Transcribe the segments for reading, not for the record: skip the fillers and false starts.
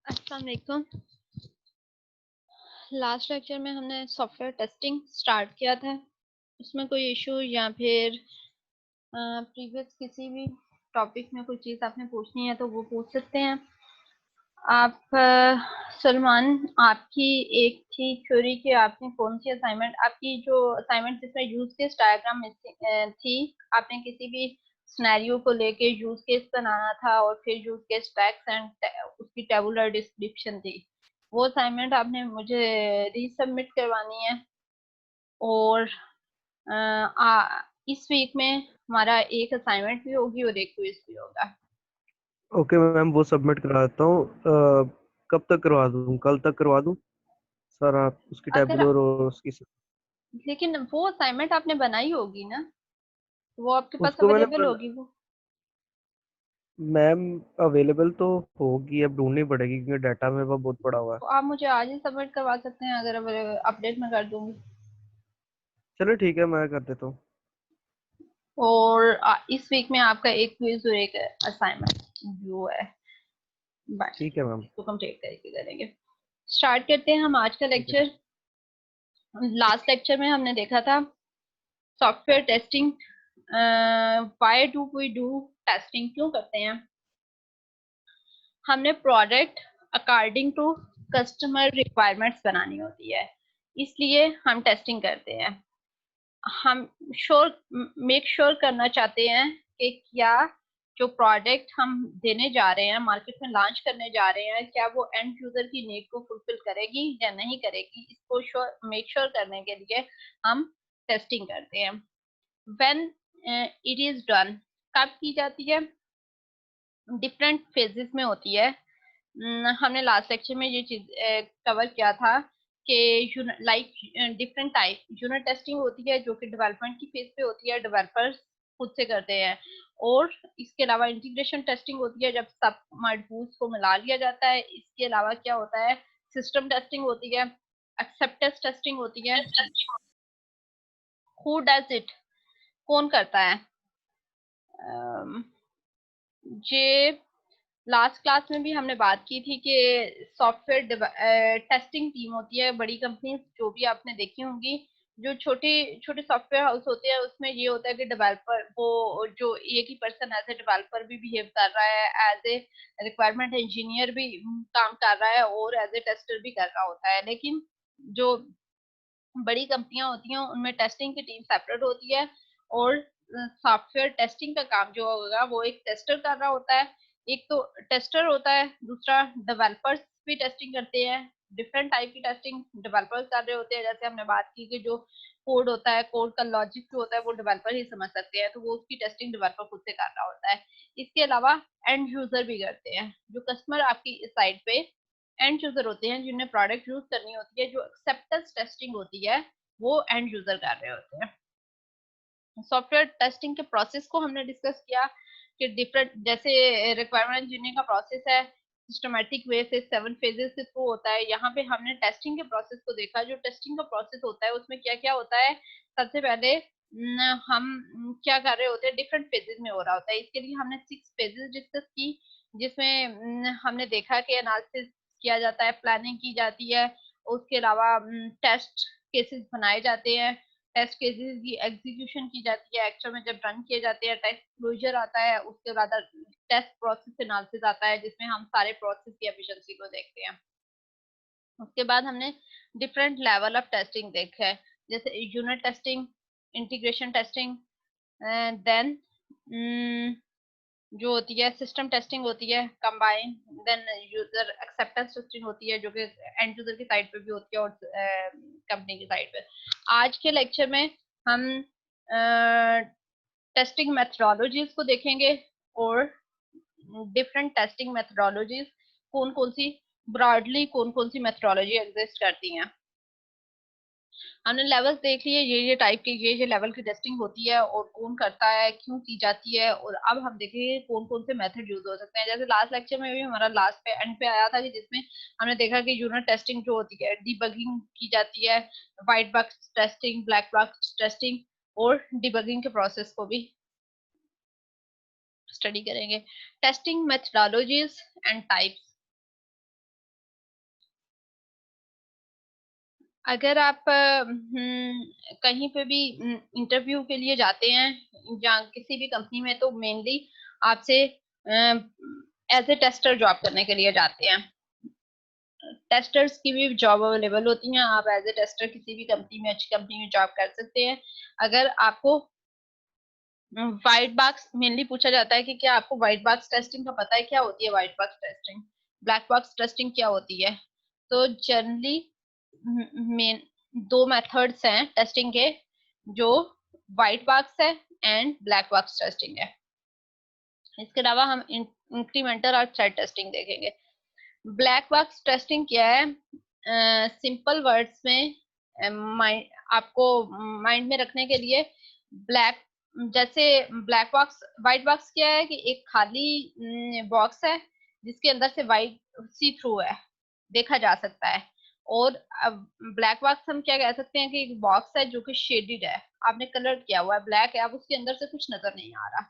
अस्सलाम वालेकुम। Last lecture में हमने सॉफ्टवेयर टेस्टिंग स्टार्ट किया था। उसमें कोई इशू या फिर प्रीवियस किसी भी टॉपिक में कोई चीज़ आपने पूछनी है तो वो पूछ सकते हैं आप। सलमान, आपकी एक थी थ्योरी कि आपने कौन सी असाइनमेंट, आपकी जो असाइनमेंट जिसमें यूज केस डायग्राम थी, आपने किसी भी सिनेरियो को लेके यूज केस बनाना था और फिर यूज केस टैक्स एंड उसकी टेबुलर डिस्क्रिप्शन थी। वो असाइनमेंट आपने मुझे रीसबमिट करवानी है। और इस वीक में हमारा एक असाइनमेंट भी होगी और एक क्विज भी होगा। ओके मैम, वो सबमिट करा देता हूँ। कब तक करवा दूँ? कल तक करवा दूँ सर? आप उसकी अगर टेबुलर और उसकी लेकिन वो असाइनमेंट आपने बनाई होगी ना, वो आपके पास उसको मैंने अवेलेबल होगी वो। मैम अवेलेबल तो होगी, अब ढूंढनी पड़ेगी क्योंकि डाटा मेरे पास बहुत पड़ा हुआ है। तो आप मुझे आज ही सबमिट करवा सकते हैं, अगर अपडेट में कर दूंगी। चलो ठीक है, मैं कर देता हूँ। और इस वीक में आपका एक क्विज और एक असाइनमेंट जो है बाकी ठीक है मैम। इसको कंप्लीट करके करेंगे। स्टार्ट करते हैं हम आज का ठीक है। लेक्चर। लास्ट लेक्चर में हमने देखा था software testing. Why do we do testing, क्यों करते हैं हमने? Product according to customer requirements बनानी होती है, इसलिए हम टेस्टिंग करते हैं। हम मेक श्योर करना चाहते हैं कि क्या जो प्रोडक्ट हम देने जा रहे हैं, मार्केट में लॉन्च करने जा रहे हैं, क्या वो एंड यूजर की नीड को फुलफिल करेगी या नहीं करेगी। इसको मेक श्योर करने के लिए हम टेस्टिंग करते हैं। व्हेन इट इज डन, कब की जाती है? डिफरेंट फेजेस में होती है। हमने लास्ट लेक्चर में ये चीज कवर किया था कि like different type unit testing होती है जो कि डेवलपमेंट की फेज पे होती है, डेवलपर्स खुद से करते हैं। और इसके अलावा इंटीग्रेशन टेस्टिंग होती है जब सब मॉड्यूल्स को मिला लिया जाता है। इसके अलावा क्या होता है? सिस्टम टेस्टिंग होती है, एक्सेप्टेंस टेस्टिंग होती है। हु डज इट, कौन करता है? जे लास्ट क्लास में भी हमने बात की थी कि सॉफ्टवेयर टेस्टिंग टीम होती है बड़ी कंपनी जो भी आपने देखी होंगी। जो छोटे छोटे सॉफ्टवेयर हाउस होते हैं उसमें ये होता है कि डेवलपर, वो जो एक ही पर्सन एज ए डेवलपर भी बिहेव कर रहा है, एज ए रिक्वायरमेंट इंजीनियर भी काम कर रहा है और एज ए टेस्टर भी कर रहा होता है। लेकिन जो बड़ी कंपनियां होती हैं उनमें टेस्टिंग की टीम सेपरेट होती है। और सॉफ्टवेयर टेस्टिंग का काम जो होगा वो एक टेस्टर कर रहा होता है। एक तो टेस्टर होता है, दूसरा डेवलपर्स भी टेस्टिंग करते हैं। डिफरेंट टाइप की टेस्टिंग डेवलपर्स कर रहे होते हैं। जैसे हमने बात की कि जो कोड होता है, कोड का लॉजिक जो होता है वो डेवलपर ही समझ सकते हैं, तो वो उसकी टेस्टिंग डेवलपर खुद से कर रहा होता है। इसके अलावा एंड यूजर भी करते हैं। जो कस्टमर आपकी साइड पे एंड यूजर होते हैं जिन्हें प्रोडक्ट यूज करनी होती है, जो एक्सेप्टेंस टेस्टिंग होती है वो एंड यूजर कर रहे होते हैं। सॉफ्टवेयर टेस्टिंग के प्रोसेस को हमने डिस्कस किया कि डिफरेंट, जैसे रिक्वायरमेंट इंजीनियरिंग का प्रोसेस है सिस्टमैटिक वे से 7 फेजेस से थ्रू होता है। यहाँ पे हमने टेस्टिंग के प्रोसेस को देखा। जो टेस्टिंग का प्रोसेस होता है उसमें क्या क्या होता है? सबसे पहले हम क्या कर रहे होते हैं, डिफरेंट फेजेस में हो रहा होता है। इसके लिए हमने 6 फेजेस डिस्कस की, जिसमें हमने देखा कि एनालिसिस किया जाता है, प्लानिंग की जाती है, उसके अलावा टेस्ट केसेस बनाए जाते हैं, टेस्ट केसेस की एग्जीक्यूशन की जाती है, एक्चुअल में जब रन किए जाते हैं टेस्ट क्लोजर आता है, उसके बाद टेस्ट प्रोसेस एनालिसिस आता है जिसमें हम सारे प्रोसेस की एफिशिएंसी को देखते हैं। उसके बाद हमने डिफरेंट लेवल ऑफ टेस्टिंग देखा है, जैसे unit testing, integration testing, then जो होती है सिस्टम टेस्टिंग होती है combine, then user acceptance testing होती है जो कि एंड यूजर की साइड पे भी होती है और कंपनी की साइड पे। आज के लेक्चर में हम टेस्टिंग मेथडोलॉजीज को देखेंगे और डिफरेंट टेस्टिंग मेथडोलॉजीज कौन कौन सी, ब्रॉडली कौन कौन सी मेथडोलॉजी एग्जिस्ट करती हैं। हमने लेवल्स देख लिए, ये टाइप के ये लेवल की टेस्टिंग होती है और कौन करता है, क्यों की जाती है। और अब हम देखेंगे कौन कौन से मेथड यूज हो सकते हैं। जैसे लास्ट लेक्चर में भी हमारा लास्ट पे एंड पे आया था कि जिसमें हमने देखा कि यूनिट टेस्टिंग जो होती है डिबगिंग की जाती है, white box testing, black box testing और डिबगिंग के प्रोसेस को भी स्टडी करेंगे। Testing methodologies and types. अगर आप कहीं पे भी इंटरव्यू के लिए जाते हैं या किसी भी कंपनी में, तो मेनली आपसे एज ए टेस्टर जॉब करने के लिए जाते हैं। टेस्टर्स की भी जॉब अवेलेबल होती हैं, आप एज ए टेस्टर किसी भी कंपनी में, अच्छी कंपनी में जॉब कर सकते हैं। अगर आपको व्हाइट बॉक्स मेनली पूछा जाता है कि क्या आपको व्हाइट बॉक्स टेस्टिंग का पता है, क्या होती है white box testing, black box testing क्या होती है। तो जनरली मेन दो मेथड्स हैं टेस्टिंग के, जो व्हाइट बॉक्स है एंड ब्लैक बॉक्स टेस्टिंग है। इसके अलावा हम इंक्रीमेंटल और थ्रेड टेस्टिंग देखेंगे। ब्लैक बॉक्स टेस्टिंग क्या है, सिंपल वर्ड्स में आपको माइंड में रखने के लिए, ब्लैक जैसे ब्लैक बॉक्स, व्हाइट बॉक्स क्या है कि एक खाली बॉक्स है जिसके अंदर से व्हाइट सी थ्रू है, देखा जा सकता है। और ब्लैक बॉक्स हम क्या कह सकते हैं कि एक बॉक्स है जो कि शेडेड है, आपने कलर किया हुआ है ब्लैक है, अब उसके अंदर से कुछ नजर नहीं आ रहा,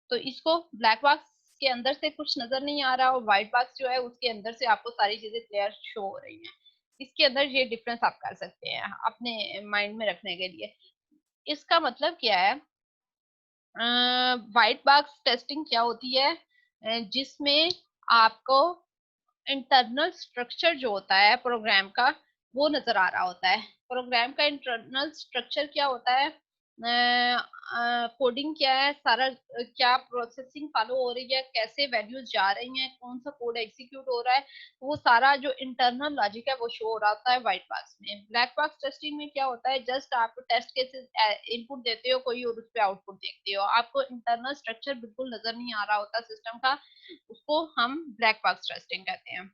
तो इसको ब्लैक बॉक्स के अंदर से कुछ नजर नहीं आ रहा, और व्हाइट बॉक्स जो है उसके अंदर से आपको सारी चीजें क्लियर शो हो रही हैं। इसके अंदर ये डिफरेंस आप कर सकते हैं अपने माइंड में रखने के लिए। इसका मतलब क्या है, व्हाइट बॉक्स टेस्टिंग क्या होती है, जिसमें आपको इंटरनल स्ट्रक्चर जो होता है प्रोग्राम का, वो नजर आ रहा होता है। प्रोग्राम का इंटरनल स्ट्रक्चर क्या होता है, कोडिंग क्या है, सारा क्या प्रोसेसिंग फॉलो हो रही है, कैसे वैल्यूज जा रही हैं, कौन सा कोड एग्जीक्यूट हो रहा है, तो वो सारा जो इंटरनल लॉजिक है वो शो हो रहा होता है व्हाइट बॉक्स में। ब्लैक बॉक्स टेस्टिंग में क्या होता है, जस्ट आप टेस्ट केसेस इनपुट देते हो कोई, और उस पर आउटपुट देखते हो, आपको इंटरनल स्ट्रक्चर बिल्कुल नजर नहीं आ रहा होता सिस्टम का, उसको हम ब्लैक बॉक्स टेस्टिंग कहते हैं।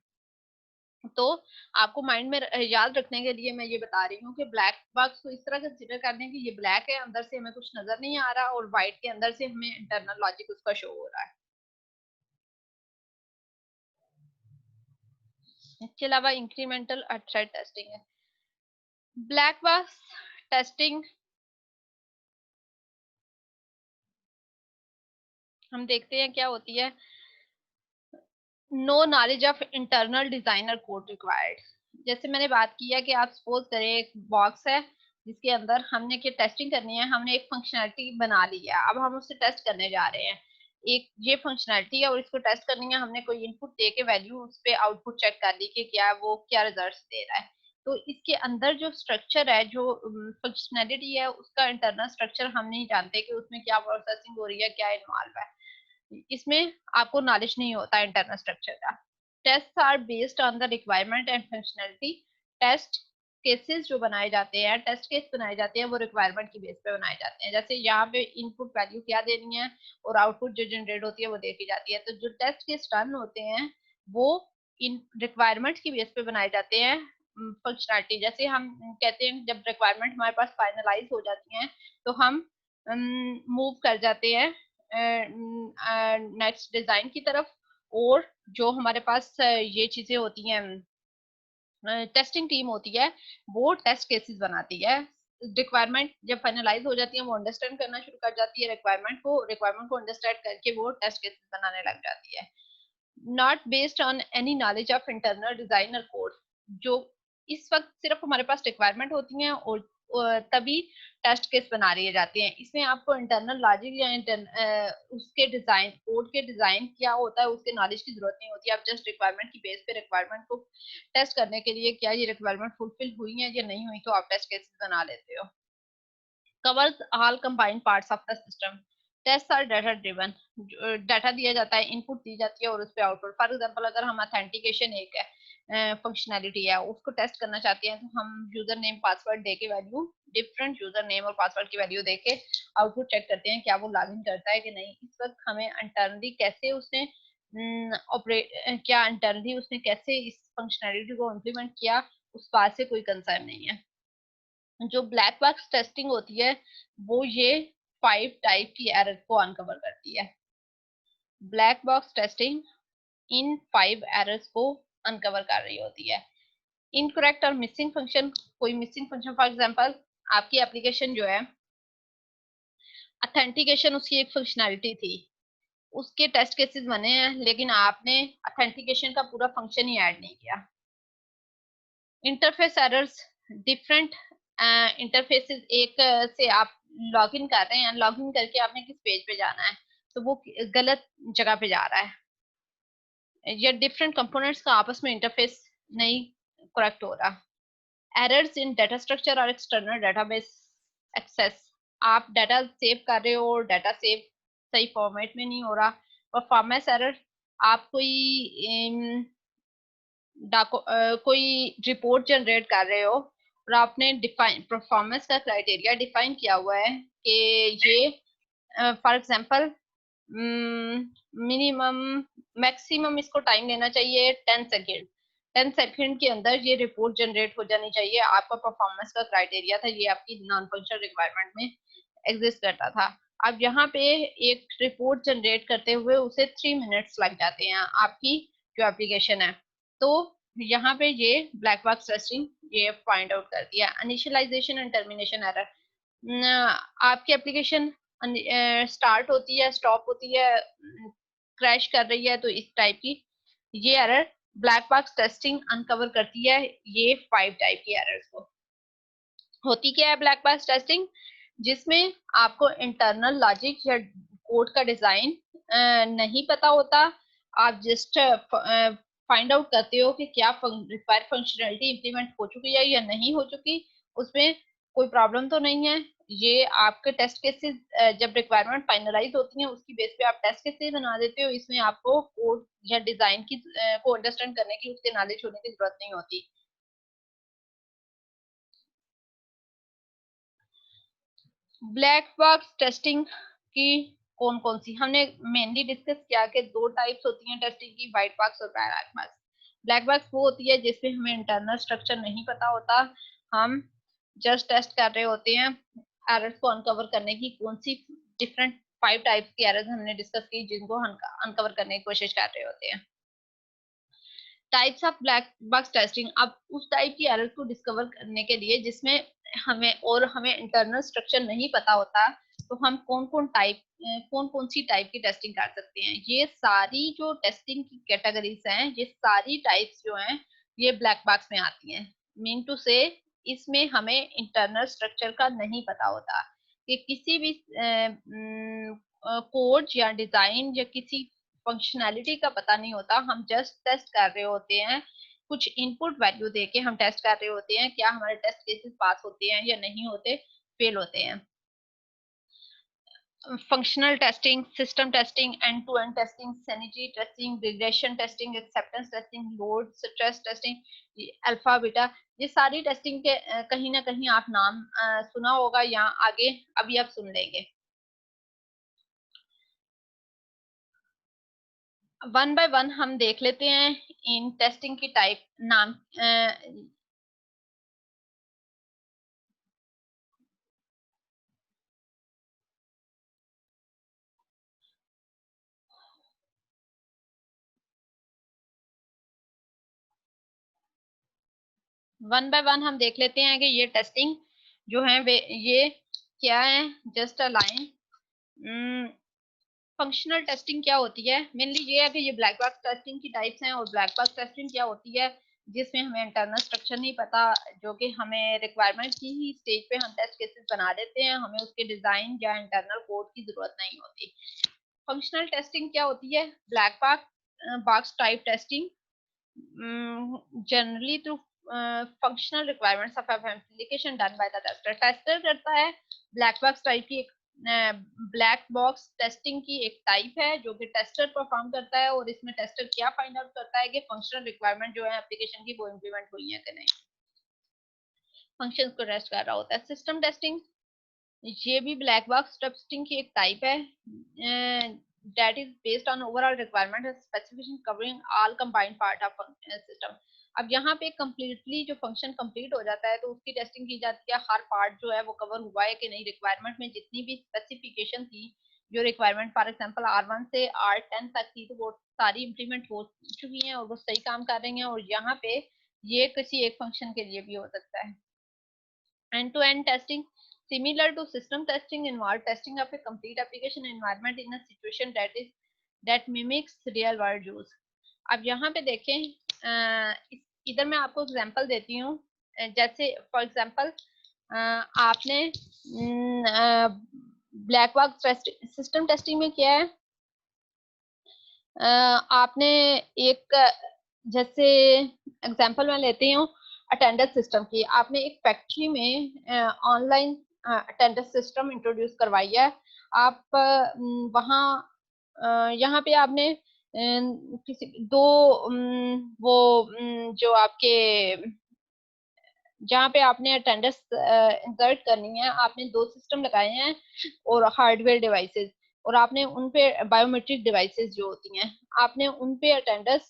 तो आपको माइंड में याद रखने के लिए मैं ये बता रही हूँ कि ब्लैक बॉक्स को इस तरह कंसिडर कर दें कि ये ब्लैक है, अंदर से हमें कुछ नजर नहीं आ रहा, और व्हाइट के अंदर से हमें इंटरनल लॉजिक उसका शो हो रहा है। इसके अलावा इंक्रीमेंटल और थ्रेड टेस्टिंग है। ब्लैक बॉक्स टेस्टिंग हम देखते हैं क्या होती है, no knowledge of internal designer code required. जैसे मैंने बात की है कि आप सपोज करें एक बॉक्स है जिसके अंदर हमने क्या टेस्टिंग करनी है, हमने एक फंक्शनैलिटी बना ली है, अब हम उससे टेस्ट करने जा रहे हैं। एक ये फंक्शनैलिटी है और इसको टेस्ट करनी है, हमने कोई इनपुट दे के वैल्यू उस पर आउटपुट चेक कर ली कि क्या वो क्या रिजल्ट दे रहा है। तो इसके अंदर जो स्ट्रक्चर है, जो फंक्शनैलिटी है, उसका इंटरनल स्ट्रक्चर हम नहीं जानते कि उसमें क्या प्रोसेसिंग हो रही है, क्या इन्वॉल्व है, इसमें आपको नॉलेज नहीं होता इंटरनल स्ट्रक्चर का। Test are based on the requirement and functionality. Test cases जो बनाए जाते हैं, टेस्ट केस बनाए जाते हैं, वो रिक्वायरमेंट की बेस पे बनाए जाते हैं। जैसे यहाँ पे इनपुट वैल्यू क्या देनी है और आउटपुट जो जनरेट होती है वो देखी जाती है, तो जो टेस्ट केस रन होते हैं वो इन रिक्वायरमेंट की बेस पे बनाए जाते हैं। फंक्शनैलिटी जैसे हम कहते हैं जब रिक्वायरमेंट हमारे पास फाइनलाइज हो जाती हैं, तो हम मूव कर जाते हैं नेक्स्ट डिजाइन की तरफ। और जो हमारे पास ये चीजें होती हैं, टेस्टिंग टीम होती है, वो टेस्ट केसेस बनाती है। रिक्वायरमेंट जब फाइनलाइज हो जाती है, वो अंडरस्टैंड करना शुरू कर जाती है रिक्वायरमेंट को अंडरस्टैंड करके वो टेस्ट केसेस बनाने लग जाती है। Not based on any knowledge of internal designer code. जो इस वक्त सिर्फ हमारे पास रिक्वायरमेंट होती हैं और तभी टेस्ट केस बना लिए जाते हैं, इसमें आपको इंटरनल लॉजिक या उसके डिजाइन, कोड के डिजाइन क्या होता है उसके नॉलेज की जरूरत नहीं होती। आप जस्ट रिक्वायरमेंट की बेस पे रिक्वायरमेंट को टेस्ट करने के लिए, क्या ये रिक्वायरमेंट फुलफिल हुई है या नहीं हुई, तो आप टेस्ट केसेस बना लेते हो। covers all combined parts of the system. Tests are data driven. Data दिया जाता है, इनपुट दी जाती है और उस पर आउटपुट। फॉर एग्जांपल अगर हम ऑथेंटिकेशन एक है फंक्शनैलिटी है, उसको टेस्ट करना चाहते हैं, तो हम यूजर नेम पासवर्ड दे के वैल्यू, डिफरेंट यूजर नेम और पासवर्ड की वैल्यू दे के आउटपुट चेक करते हैं क्या वो लॉगिन करता है कि नहीं। इस वक्त हमें इंटरनली कैसे उसने ऑपरेट क्या, इंटरनली उसने कैसे इस फंक्शनैलिटी को इम्प्लीमेंट किया, उस बात से कोई कंसर्न नहीं है। जो ब्लैक बॉक्स टेस्टिंग होती है वो ये 5 टाइप की एरर को अनकवर करती है। Black box testing in 5 errors को अनकवर कर रही होती है। इनकरेक्ट और मिसिंग फंक्शन, कोई मिसिंग फंक्शन, फॉर एग्जांपल आपकी एप्लीकेशन जो है, ऑथेंटिकेशन उसकी एक फंक्शनैलिटी थी, उसके टेस्ट केसेस बने हैं, लेकिन आपने ऑथेंटिकेशन का पूरा फंक्शन ही ऐड नहीं किया। इंटरफेस एरर्स, डिफरेंट इंटरफेसेस एक से आप लॉगिन कर रहे हैं, लॉगिन करके आपने किस पेज पे जाना है तो वो गलत जगह पे जा रहा है, या डिफरेंट कंपोनेंट्स का आपस में इंटरफेस नहीं करेक्ट हो रहा। एरर्स इन डाटा स्ट्रक्चर और एक्सटर्नल डेटाबेस एक्सेस, आप डाटा सेव कर रहे हो और डाटा सेव सही फॉर्मेट में नहीं हो रहा। परफॉर्मेंस एरर, आप कोई रिपोर्ट जनरेट कर रहे हो और आपने डिफाइन परफॉर्मेंस का क्राइटेरिया डिफाइन किया हुआ है कि ये फॉर एग्जांपल मिनिमम मैक्सिमम इसको टाइम लेना चाहिए 10 सेकेंड, 10 सेकेंड के अंदर ये रिपोर्ट जनरेट हो जानी चाहिए। आपका परफॉर्मेंस का क्राइटेरिया था, ये आपकी नॉन फंक्शनल रिक्वायरमेंट में एग्जिस्ट करता था। अब यहाँ पे एक रिपोर्ट जनरेट करते हुए उसे 3 मिनट्स लग जाते हैं आपकी जो एप्लीकेशन है। तो यहाँ पे ये ब्लैक बॉक्स टेस्टिंग ये फाइंड आउट कर दिया। इनिशियलाइजेशन एंड टर्मिनेशन एरर, आपकी एप्लीकेशन स्टार्ट होती है, स्टॉप होती है, क्रैश कर रही है, तो इस टाइप की ये error black box testing uncover करती है। ये 5 टाइप की एरर्स को होती क्या है ब्लैक बॉक्स टेस्टिंग, जिसमें आपको इंटरनल लॉजिक या कोड का डिजाइन नहीं पता होता। आप जस्ट फाइंड आउट करते हो कि क्या रिक्वायर्ड फंक्शनैलिटी इंप्लीमेंट हो चुकी है या नहीं हो चुकी, उसमें कोई प्रॉब्लम तो नहीं है। ये आपके टेस्ट केसेस जब रिक्वायरमेंट फाइनलाइज होती है उसकी बेस पे आप टेस्ट केसेस बना देते हो। इसमें आपको कोड या डिजाइन की को अंडरस्टैंड करने की, उसके नॉलेज होने की जरूरत नहीं होती। ब्लैक बॉक्स टेस्टिंग की कौन कौन सी हमने मेनली डिस्कस किया कि 2 टाइप्स होती हैं टेस्टिंग की, व्हाइट बॉक्स और ब्लैक बॉक्स। ब्लैक बॉक्स वो होती है जिसमें हमें इंटरनल स्ट्रक्चर नहीं पता होता, हम जस्ट टेस्ट कर रहे होते हैं। एरर्स को अनकवर करने की कौन सी डिफरेंट 5 टाइप्स की एरर्स हमने डिस्कस की जिनको हम अनकवर करने की कोशिश कर रहे होते हैं। Types of black box testing, अब उस टाइप की एरर को डिस्कवर करने के लिए जिसमें हमें इंटरनल स्ट्रक्चर नहीं पता होता, तो हम कौन कौन सी टाइप की टेस्टिंग कर सकते हैं। ये सारी जो टेस्टिंग की कैटेगरीज हैं, ये सारी टाइप्स जो हैं ये ब्लैक बॉक्स में आती हैं। मीन टू से इसमें हमें इंटरनल स्ट्रक्चर का नहीं पता होता कि किसी भी कोड या डिजाइन या किसी फंक्शनैलिटी का पता नहीं होता। हम जस्ट टेस्ट कर रहे होते हैं, कुछ इनपुट वैल्यू देके हम टेस्ट कर रहे होते हैं क्या हमारे टेस्ट केसेस पास होते हैं या नहीं होते, फेल होते हैं। Functional testing, system testing, end to end testing, sanitary testing, regression testing, acceptance testing, load stress testing, alpha beta, ये सारी टेस्टिंग के कहीं ना कहीं आप नाम सुना होगा या आगे अभी आप सुन लेंगे। वन बाय वन हम देख लेते हैं इन टेस्टिंग की टाइप नाम। वन बाय वन हम देख लेते हैं कि ये टेस्टिंग जो है वे ये क्या है। Just a line, functional testing क्या होती है, मेनली ये है कि ये ब्लैक बॉक्स टेस्टिंग की टाइप्स हैं। और ब्लैक बॉक्स टेस्टिंग क्या होती है, जिसमें हमें इंटरनल स्ट्रक्चर नहीं पता, जो कि हमें रिक्वायरमेंट की ही स्टेज पे हम टेस्ट केसेस बना देते हैं, हमें उसके डिजाइन या इंटरनल कोड की जरूरत नहीं होती। फंक्शनल टेस्टिंग क्या होती है, black box type testing generally through functional requirements of an application done by the tester। Tester करता है ब्लैक बॉक्स टाइप की ब्लैक बॉक्स टेस्टिंग की एक टाइप है जो कि टेस्टर परफॉर्म करता है। और इसमें टेस्टर क्या फाइंड आउट करता है कि फंक्शनल रिक्वायरमेंट जो है एप्लीकेशन की वो इम्प्लीमेंट हुई है कि नहीं, फंक्शंस को टेस्ट कर रहा होता है। सिस्टम टेस्टिंग ये भी ब्लैक बॉक्स टेस्टिंग की एक टाइप है that is based on overall requirement and specification covering all combined part of system। अब यहाँ पे कम्प्लीटली जो फंक्शन कंप्लीट हो जाता है तो उसकी टेस्टिंग की जाती है, हर पार्ट जो है वो कवर हुआ है कि नहीं, रिक्वायरमेंट में जितनी भी स्पेसिफिकेशन थी, जो रिक्वायरमेंट फॉर एग्जांपल R1 से R10 तक थी, तो वो सारी इम्प्लीमेंट हो चुकी हैं और वो सही काम कर रही हैं। और यहाँ पे ये किसी एक फंक्शन के लिए भी हो सकता है। End-to-end testing, similar to system testing, involve testing of a complete application environment in a situation that mimics real world use। अब यहाँ पे देखें, इधर मैं आपको एग्जांपल देती हूँ जैसे फॉर एग्जांपल आपने ब्लैक बॉक्स सिस्टम टेस्टिंग में किया है, आपने एक, जैसे एग्जांपल मैं लेती हूँ अटेंडेंस सिस्टम की, आपने एक फैक्ट्री में ऑनलाइन अटेंडेंस सिस्टम इंट्रोड्यूस करवाई है। आप वहाँ यहाँ पे आपने किसी दो वो जो आपके जहाँ पे आपने अटेंडेंस इंसर्ट करनी है, आपने दो सिस्टम लगाए हैं और हार्डवेयर डिवाइसेस, और आपने उन पे बायोमेट्रिक डिवाइसेस जो होती हैं, आपने उन पे अटेंडेंस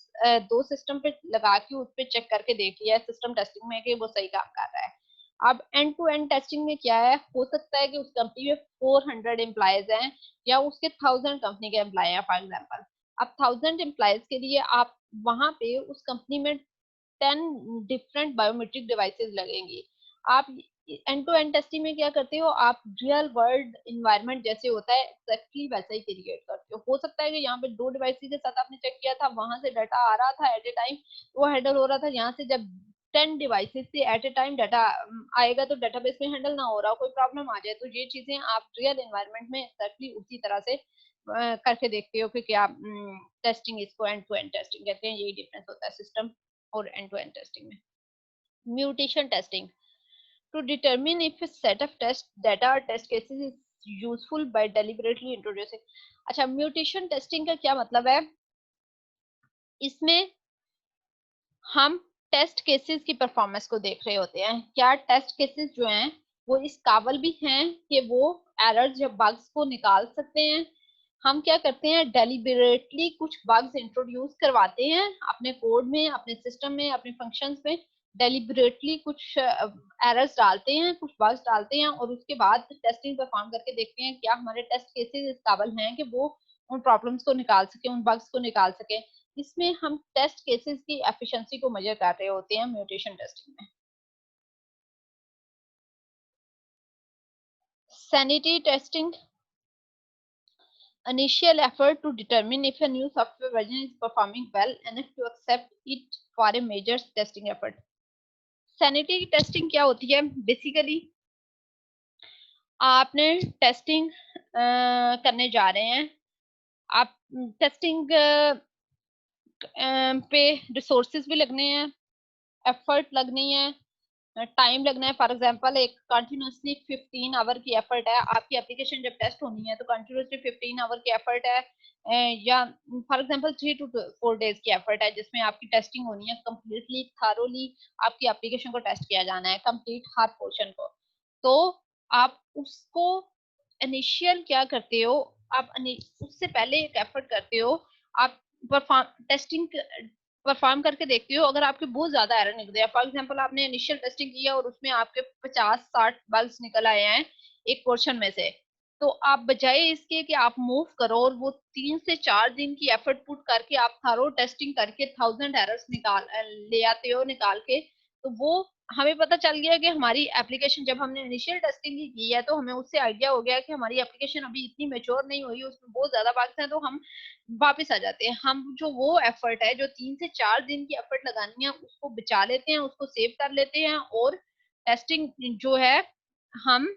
दो सिस्टम पे लगा के उस पे चेक करके देख लिया सिस्टम टेस्टिंग में कि वो सही काम कर रहा है। अब एंड टू एंड टेस्टिंग में क्या है, हो सकता है कि उस कंपनी में 400 एम्प्लॉयज हैं या उसके 1000 कंपनी के एम्प्लॉय हैं फॉर एग्जाम्पल। अब 1000 एम्प्लॉयज के लिए आप वहां पे उस कंपनी में 10 डिफरेंट बायोमेट्रिक डिवाइसेस लगेंगी। आप एंड टू एंड टेस्टिंग में क्या करते हो, आप रियल वर्ल्ड इन्वायरमेंट जैसे होता है एक्जेक्टली वैसा ही क्रिएट करते हो सकता है कि यहाँ पे दो डिवाइस के साथ आपने चेक किया था, वहां से डाटा आ रहा था एट ए टाइम, वो हैंडल हो रहा था, यहाँ से जब 10 डिवाइसेस से एट ए टाइम डाटा आएगा तो डाटाबेस में हैंडल ना हो रहा, कोई प्रॉब्लम आ जाए, तो ये चीजें आप रियल एनवायरनमेंट में एक्जेक्टली उसी तरह से करके देखते हो कि क्या टेस्टिंग, इसको एंड टू एंड टेस्टिंग कहते हैं। यही डिफरेंस होता है सिस्टम और end to end testing में। Mutation testing to determine if a set of test data or test cases is useful by deliberately introducing। अच्छा, म्यूटेशन टेस्टिंग का क्या मतलब है, इसमें हम टेस्ट केसेस की परफॉर्मेंस को देख रहे होते हैं, क्या टेस्ट केसेस जो हैं वो इस काबिल भी हैं कि वो एरर्स या बग्स को निकाल सकते हैं। हम क्या करते हैं, डेलिबरेटली कुछ बग्स इंट्रोड्यूस करवाते हैं अपने कोड में, अपने सिस्टम में, अपने फंक्शंस में, डेलिबरेटली कुछ एरर्स डालते हैं, कुछ बग्स डालते हैं, और उसके बाद टेस्टिंग परफॉर्म करके देखते हैं क्या हमारे टेस्ट केसेस इस काबिल हैं कि वो उन प्रॉब्लम्स को निकाल सके, उन बग्स को निकाल सके। इसमें हम टेस्ट केसेस की एफिशिएंसी को मेजर कर रहे होते हैं म्यूटेशन टेस्टिंग में। Sanity testing, initial effort to determine if a new software version is performing well enough to accept it for a major testing effort। Sanity testing क्या होती है, बेसिकली आपने टेस्टिंग करने जा रहे हैं, आप टेस्टिंग पे रिसोर्सेज भी लगने हैं, एफर्ट लगनी है, टाइम लगना है। फॉर एग्जांपल एक कंटिन्यूसली 15 आवर की एफर्ट है, आपकी एप्लीकेशन जब टेस्ट होनी है तो कंटिन्यूसली 15 आवर की एफर्ट है, या फॉर एग्जांपल 3 to 4 डेज की एफर्ट है जिसमें आपकी टेस्टिंग होनी है कंप्लीटली थारोली, आपकी एप्लीकेशन को टेस्ट किया जाना है कंप्लीट हर पोर्शन को। तो आप उसको इनिशियल क्या करते हो, आप उससे पहले एक एफर्ट करते हो, आप परफॉर्म टेस्टिंग परफॉर्म करके देखते हो, अगर आपके बहुत ज्यादा एरर निकलते हैं, फॉर एग्जांपल आपने इनिशियल टेस्टिंग किया और उसमें आपके 50-60 बग्स निकल आए हैं एक पोर्शन में से, तो आप बजाय इसके कि आप मूव करो और वो 3 से 4 दिन की एफर्ट पुट करके आप थारो टेस्टिंग करके 1000 एरर्स निकाल ले आते हो निकाल के, तो वो हमें पता चल गया कि हमारी एप्लीकेशन जब हमने इनिशियल टेस्टिंग की है तो हमें उससे आइडिया हो गया कि हमारी एप्लीकेशन अभी इतनी मेच्योर नहीं हुई, उसमें बहुत ज्यादा बग्स हैं, तो हम वापस आ जाते हैं। हम जो वो एफर्ट है जो 3 से 4 दिन की एफर्ट लगानी है उसको बचा लेते हैं, उसको सेव कर लेते हैं, और टेस्टिंग जो है हम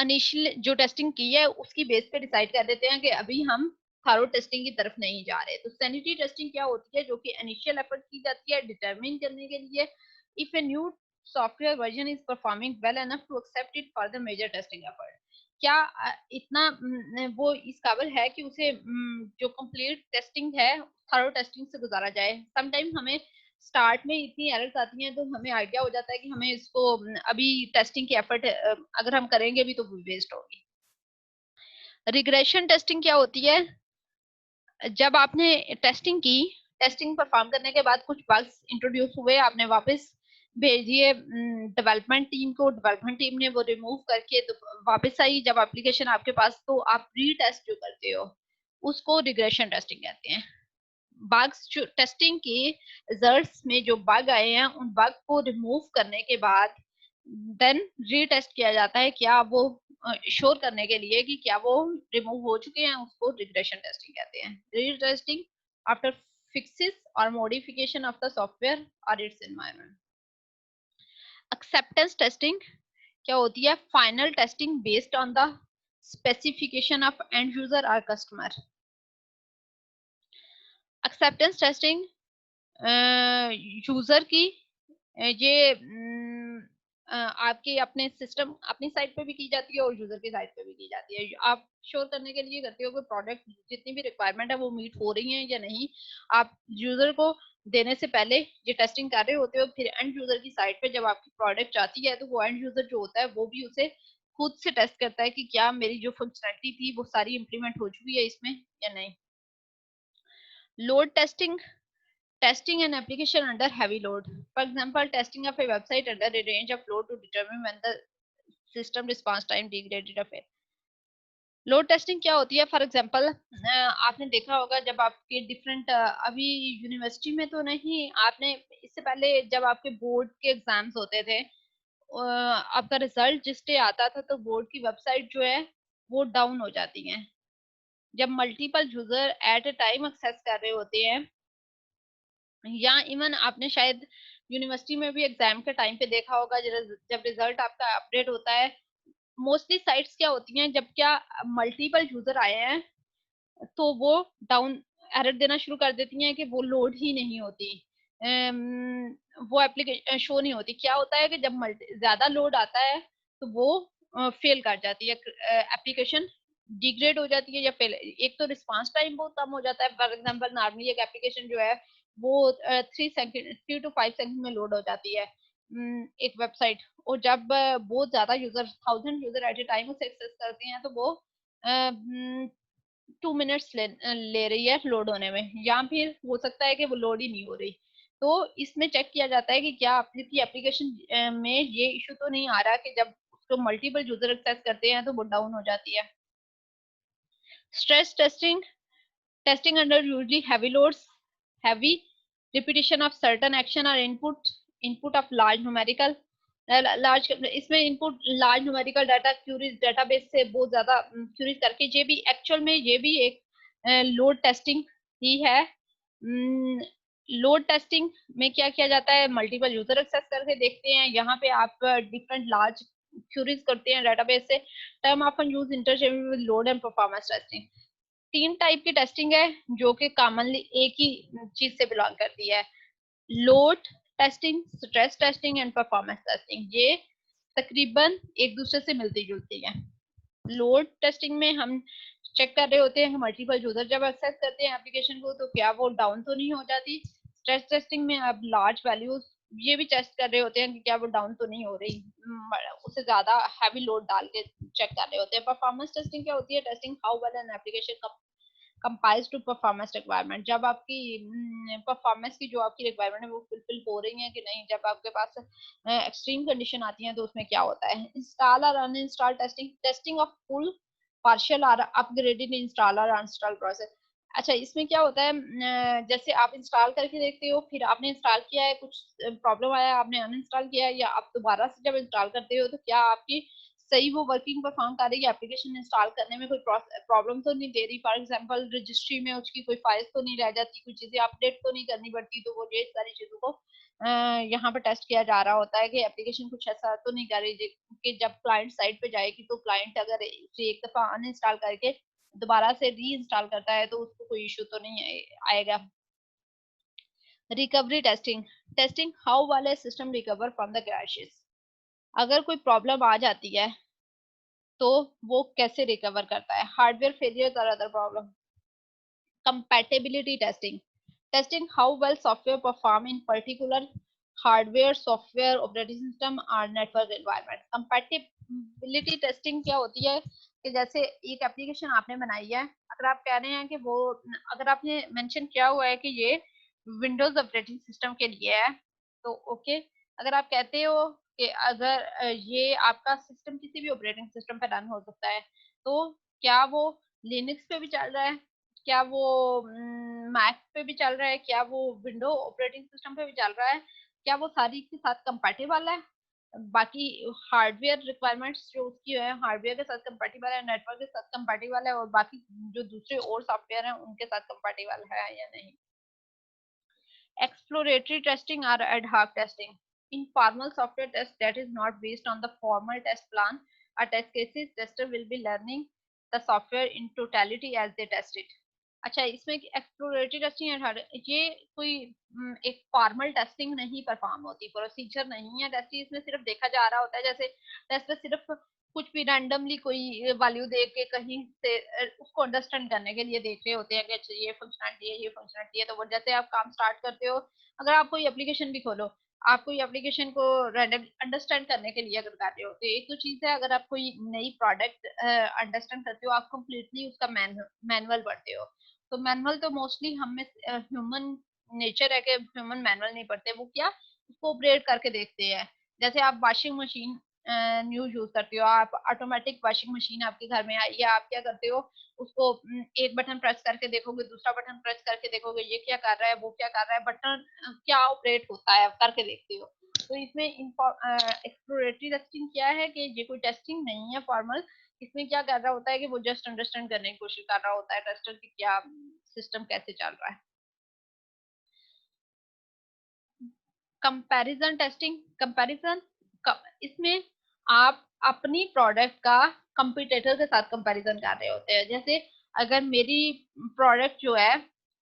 इनिशियल जो टेस्टिंग की है उसकी बेस पे डिसाइड कर देते हैं कि अभी हम थारो टेस्टिंग की तरफ नहीं जा रहे। तो सैनिटी टेस्टिंग क्या होती है, जो कि इनिशियल एफर्ट की जाती है डिटरमिन करने के लिए if a new software version is performing well enough to accept it for the major testing effort. क्या इतना वो इस काबिल है कि उसे जो कंप्लीट टेस्टिंग है थारो टेस्टिंग से गुजारा जाए। समटाइम हमें स्टार्ट में इतनी एरर्स आती हैं तो हमें आइडिया हो जाता है कि हमें इसको अभी टेस्टिंग की एफर्ट अगर हम करेंगे भी तो वेस्ट होगी। रिग्रेशन टेस्टिंग क्या होती है, जब आपने टेस्टिंग की, टेस्टिंग परफॉर्म करने के बाद कुछ बग्स इंट्रोड्यूस हुए, आपने वापस भेज दिए डेवलपमेंट टीम को, डेवलपमेंट टीम ने वो रिमूव करके तो वापस आई जब एप्लीकेशन आपके पास, तो आप रीटेस्ट जो करते हो उसको रिग्रेशन टेस्टिंग कहते हैं। बग्स जो टेस्टिंग के रिजल्ट्स में जो बग आए हैं उन बग को रिमूव करने के बाद देन रीटेस्ट किया जाता है, क्या वो श्योर करने के लिए कि क्या वो रिमूव हो चुके हैं, उसको रिग्रेशन टेस्टिंग कहते हैं। रीटेस्टिंग आफ्टर फिक्सेस और मॉडिफिकेशन ऑफ द सॉफ्टवेयर और इट्स एनवायरनमेंट। एक्सेप्टेंस टेस्टिंग क्या होती है? Final testing based on the specification of and user और कस्टमर। एक्सेप्टेंस टेस्टिंग यूजर की ये आपके अपने सिस्टम अपनी साइट पे भी की जाती है और यूजर की साइट पे भी की जाती है। आप श्योर करने के लिए करते हो कि प्रोडक्ट जितनी भी रिक्वायरमेंट है वो मीट हो रही है या नहीं। आप यूजर को देने से पहले ये टेस्टिंग कर रहे होते हो, फिर एंड यूजर की साइट पे जब आपकी प्रोडक्ट जाती है तो वो एंड यूजर जो होता है वो भी उसे खुद से टेस्ट करता है कि क्या मेरी जो फंक्शनैलिटी थी वो सारी इंप्लीमेंट हो चुकी है इसमें या नहीं। Load testing, testing an application under heavy load. For example, testing of a website under a range of load to determine when the system response time degraded of it. Load testing क्या होती है? For example आपने देखा होगा जब आपके different अभी university में तो नहीं, आपने इससे पहले जब आपके बोर्ड के एग्जाम्स होते थे, आपका रिजल्ट जिस डे आता था तो बोर्ड की वेबसाइट जो है वो डाउन हो जाती है। जब multiple user at a time access कर रहे होते हैं, या इवन आपने शायद यूनिवर्सिटी में भी एग्जाम के टाइम पे देखा होगा, जब रिजल्ट आपका अपडेट होता है, मोस्टली साइट्स क्या होती हैं, जब क्या मल्टीपल यूजर आए हैं तो वो डाउन एरर देना शुरू कर देती हैं कि वो लोड ही नहीं होती। वो एप्लीकेशन शो नहीं होती। क्या होता है कि जब ज्यादा लोड आता है तो वो फेल कर जाती है, एप्लीकेशन डिग्रेड हो जाती है या फेल। एक तो रिस्पांस टाइम बहुत कम हो जाता है। फॉर एग्जांपल नॉर्मली एक एप्लीकेशन जो है वो 3 to 5 सेकंड में लोड हो जाती है, एक वेबसाइट। और जब बहुत ज्यादा यूजर 1000 यूजर एट ए टाइम उसे एक्सेस करते हैं तो वो 2 मिनट्स ले रही है लोड होने में, या फिर हो सकता है कि वो लोड ही नहीं हो रही। तो इसमें चेक किया जाता है कि क्या आपकी एप्लीकेशन में ये इशू तो नहीं आ रहा कि जब उसको मल्टीपल यूजर एक्सेस करते हैं तो वो डाउन हो जाती है। Stress testing, testing under usually heavy loads, heavy repetition of certain action or input of large numerical large इसमें input large numerical data queries database से बहुत ज्यादा क्यूरीज करके, ये भी एक्चुअल में ये भी एक लोड टेस्टिंग ही है। लोड टेस्टिंग में क्या किया जाता है? मल्टीपल यूजर एक्सेस करके देखते हैं, यहाँ पे आप डिफरेंट लार्ज क्यूरीज करते हैं डेटाबेस से। Term often use interchangeable with load and performance testing. 3 type की टेस्टिंग है जो कि कॉमनली एक ही चीज से बिलोंग करती है। Load testing, stress testing and performance testing. ये तकरीबन एक दूसरे से मिलती जुलती है। लोड टेस्टिंग में हम चेक कर रहे होते हैं कि मल्टीपल यूजर जब एक्सेस करते हैं एप्लीकेशन को तो क्या वो डाउन तो नहीं हो जाती। स्ट्रेस टेस्टिंग में आप लार्ज वैल्यूज ये भी टेस्ट कर रहे होते हैं कि क्या वो डाउन तो नहीं हो रही, उससे ज्यादा हैवी लोड डाल के चेक कर रहे होते हैं। परफॉर्मेंस टेस्टिंग क्या होती है? Testing how well an application compiles to performance requirement. जब आपकी परफॉर्मेंस की जो आपकी रिक्वायरमेंट है वो फुलफिल हो रही है कि नहीं। जब आपके पास एक्सट्रीम कंडीशन आती है तो उसमें क्या होता है? इंस्टॉल और uninstall testing, testing of full partial और अपग्रेडेड इंस्टॉल और अनइंस्टॉल प्रोसेस। अच्छा, इसमें क्या होता है, जैसे आप इंस्टॉल करके देखते हो, फिर आपने इंस्टॉल किया है, कुछ प्रॉब्लम आया, आपने अनइंस्टॉल किया है, या आप दोबारा से जब इंस्टॉल करते हो तो क्या आपकी सही वो वर्किंग परफॉर्म कर रही है, एप्लीकेशन इंस्टॉल करने में कोई प्रॉब्लम तो नहीं दे रही। फॉर एग्जांपल रजिस्ट्री में उसकी कोई फाइल्स तो नहीं रह जाती, कोई चीजें अपडेट तो नहीं करनी पड़ती। तो वो ये सारी चीजों को यहाँ पे टेस्ट किया जा रहा होता है कि एप्लीकेशन कुछ ऐसा तो नहीं कर रही कि जब क्लाइंट साइट पे जाएगी तो क्लाइंट अगर उसे एक दफा अनइंस्टॉल करके दोबारा से री इंस्टॉल करता है तो उसको कोई इशू तो नहीं आएगा। Recovery testing, testing how well A system recover from the crashes. अगर कोई प्रॉब्लम आ जाती है तो वो कैसे रिकवर करता है। हार्डवेयर फेलियर और other problem. compatibility testing, testing how well software perform in particular hardware, software, operating system or network environment। compatibility testing क्या होती है कि जैसे एक एप्लीकेशन आपने बनाई है, अगर आप कह रहे हैं कि वो, अगर आपने मेंशन किया हुआ है कि ये विंडोज ऑपरेटिंग सिस्टम के लिए है तो ओके। अगर आप कहते हो कि अगर ये आपका सिस्टम किसी भी ऑपरेटिंग सिस्टम पे रन हो सकता है तो क्या वो लिनक्स पे भी चल रहा है, क्या वो मैक पे भी चल रहा है, क्या वो विंडो ऑपरेटिंग सिस्टम पे भी चल रहा है, क्या वो सारी के साथ कंपैटिबल है, बाकी हार्डवेयर रिक्वायरमेंट्स जो उसकी है हार्डवेयर के साथ कंपैटिबल है, नेटवर्क के साथ कंपैटिबल है, और बाकी जो दूसरे और सॉफ्टवेयर हैं उनके साथ कंपैटिबल है या नहीं। एक्सप्लोरेटरी टेस्टिंग और ad hoc testing, In formal software test that is not based on the formal test plan, a test cases tester will be learning the software in totality as they test it. अच्छा, इसमें exploratory testing है, ये कोई एक formal testing नहीं perform होती, procedure नहीं है टेस्ट, इसमें सिर्फ देखा जा रहा होता है, जैसे टेस्ट में सिर्फ कुछ भी रैंडमली कोई वैल्यू दे के कहीं से उसको अंडरस्टैंड करने के लिए देख रहे होते हैं कि अच्छा ये फंक्शनलिटी है, ये फंक्शनलिटी है। तो वो जैसे आप काम स्टार्ट करते हो, अगर आप कोई एप्लीकेशन भी खोलो, आप कोई एप्लीकेशन को रैंडम अंडरस्टैंड करने के लिए अगर कर रहे हो, तो एक तो चीज है, अगर आप कोई नई प्रोडक्ट अंडरस्टैंड करते हो, आप कंप्लीटली उसका मैनुअल पढ़ते हो। तो मैनुअल तो मोस्टली हम में ह्यूमन नेचर है कि ह्यूमन मैनुअल नहीं पढ़ते, वो क्या उसको ऑपरेट करके देखते हैं। जैसे आप वॉशिंग मशीन न्यू यूज करते हो, आप ऑटोमेटिक वॉशिंग मशीन आपके घर में आई है, आप क्या करते हो, उसको एक बटन प्रेस करके देखोगे, दूसरा बटन प्रेस करके देखोगे, ये क्या कर रहा है, वो क्या कर रहा है, बटन क्या ऑपरेट होता है, करके देखते हो। तो इसमें एक्सप्लोरेटरी टेस्टिंग क्या है कि ये कोई टेस्टिंग नहीं है फॉर्मल, इसमें क्या कर रहा होता है कि वो जस्ट अंडरस्टैंड करने की कोशिश कर रहा होता है टेस्टर की क्या सिस्टम कैसे चल रहा है। कंपैरिजन टेस्टिंग, कंपैरिजन, इसमें आप अपनी प्रोडक्ट का कंपटीटर के साथ कंपैरिजन कर रहे होते हैं। जैसे अगर मेरी प्रोडक्ट जो है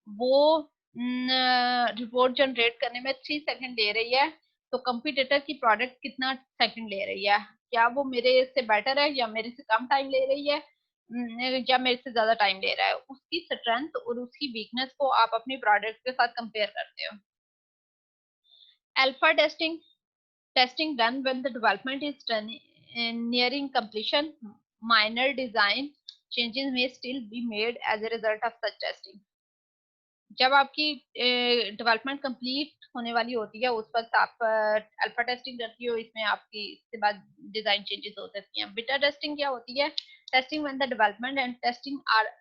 वो रिपोर्ट जनरेट करने में 3 सेकंड ले रही है, तो कंपटीटर की प्रोडक्ट कितना सेकंड ले रही है, क्या वो मेरे से बेटर है या मेरे से कम टाइम ले रही है, या मेरे से ज्यादा टाइम ले रहा है, उसकी स्ट्रेंथ और उसकी वीकनेस को आप अपनी प्रोडक्ट के साथ कंपेयर करते हो। Alpha testing, testing done when the development is nearing completion. Minor design changes may still be made as a result of such testing. जब आपकी डेवलपमेंट कंप्लीट होने वाली होती है, उस वक्त आप अल्फा टेस्टिंग करती हो, इसमें आपकी इसके बाद डिजाइन चेंजेस हो सकती हैं। बीटा टेस्टिंग क्या होती है? Testing when the development and testing are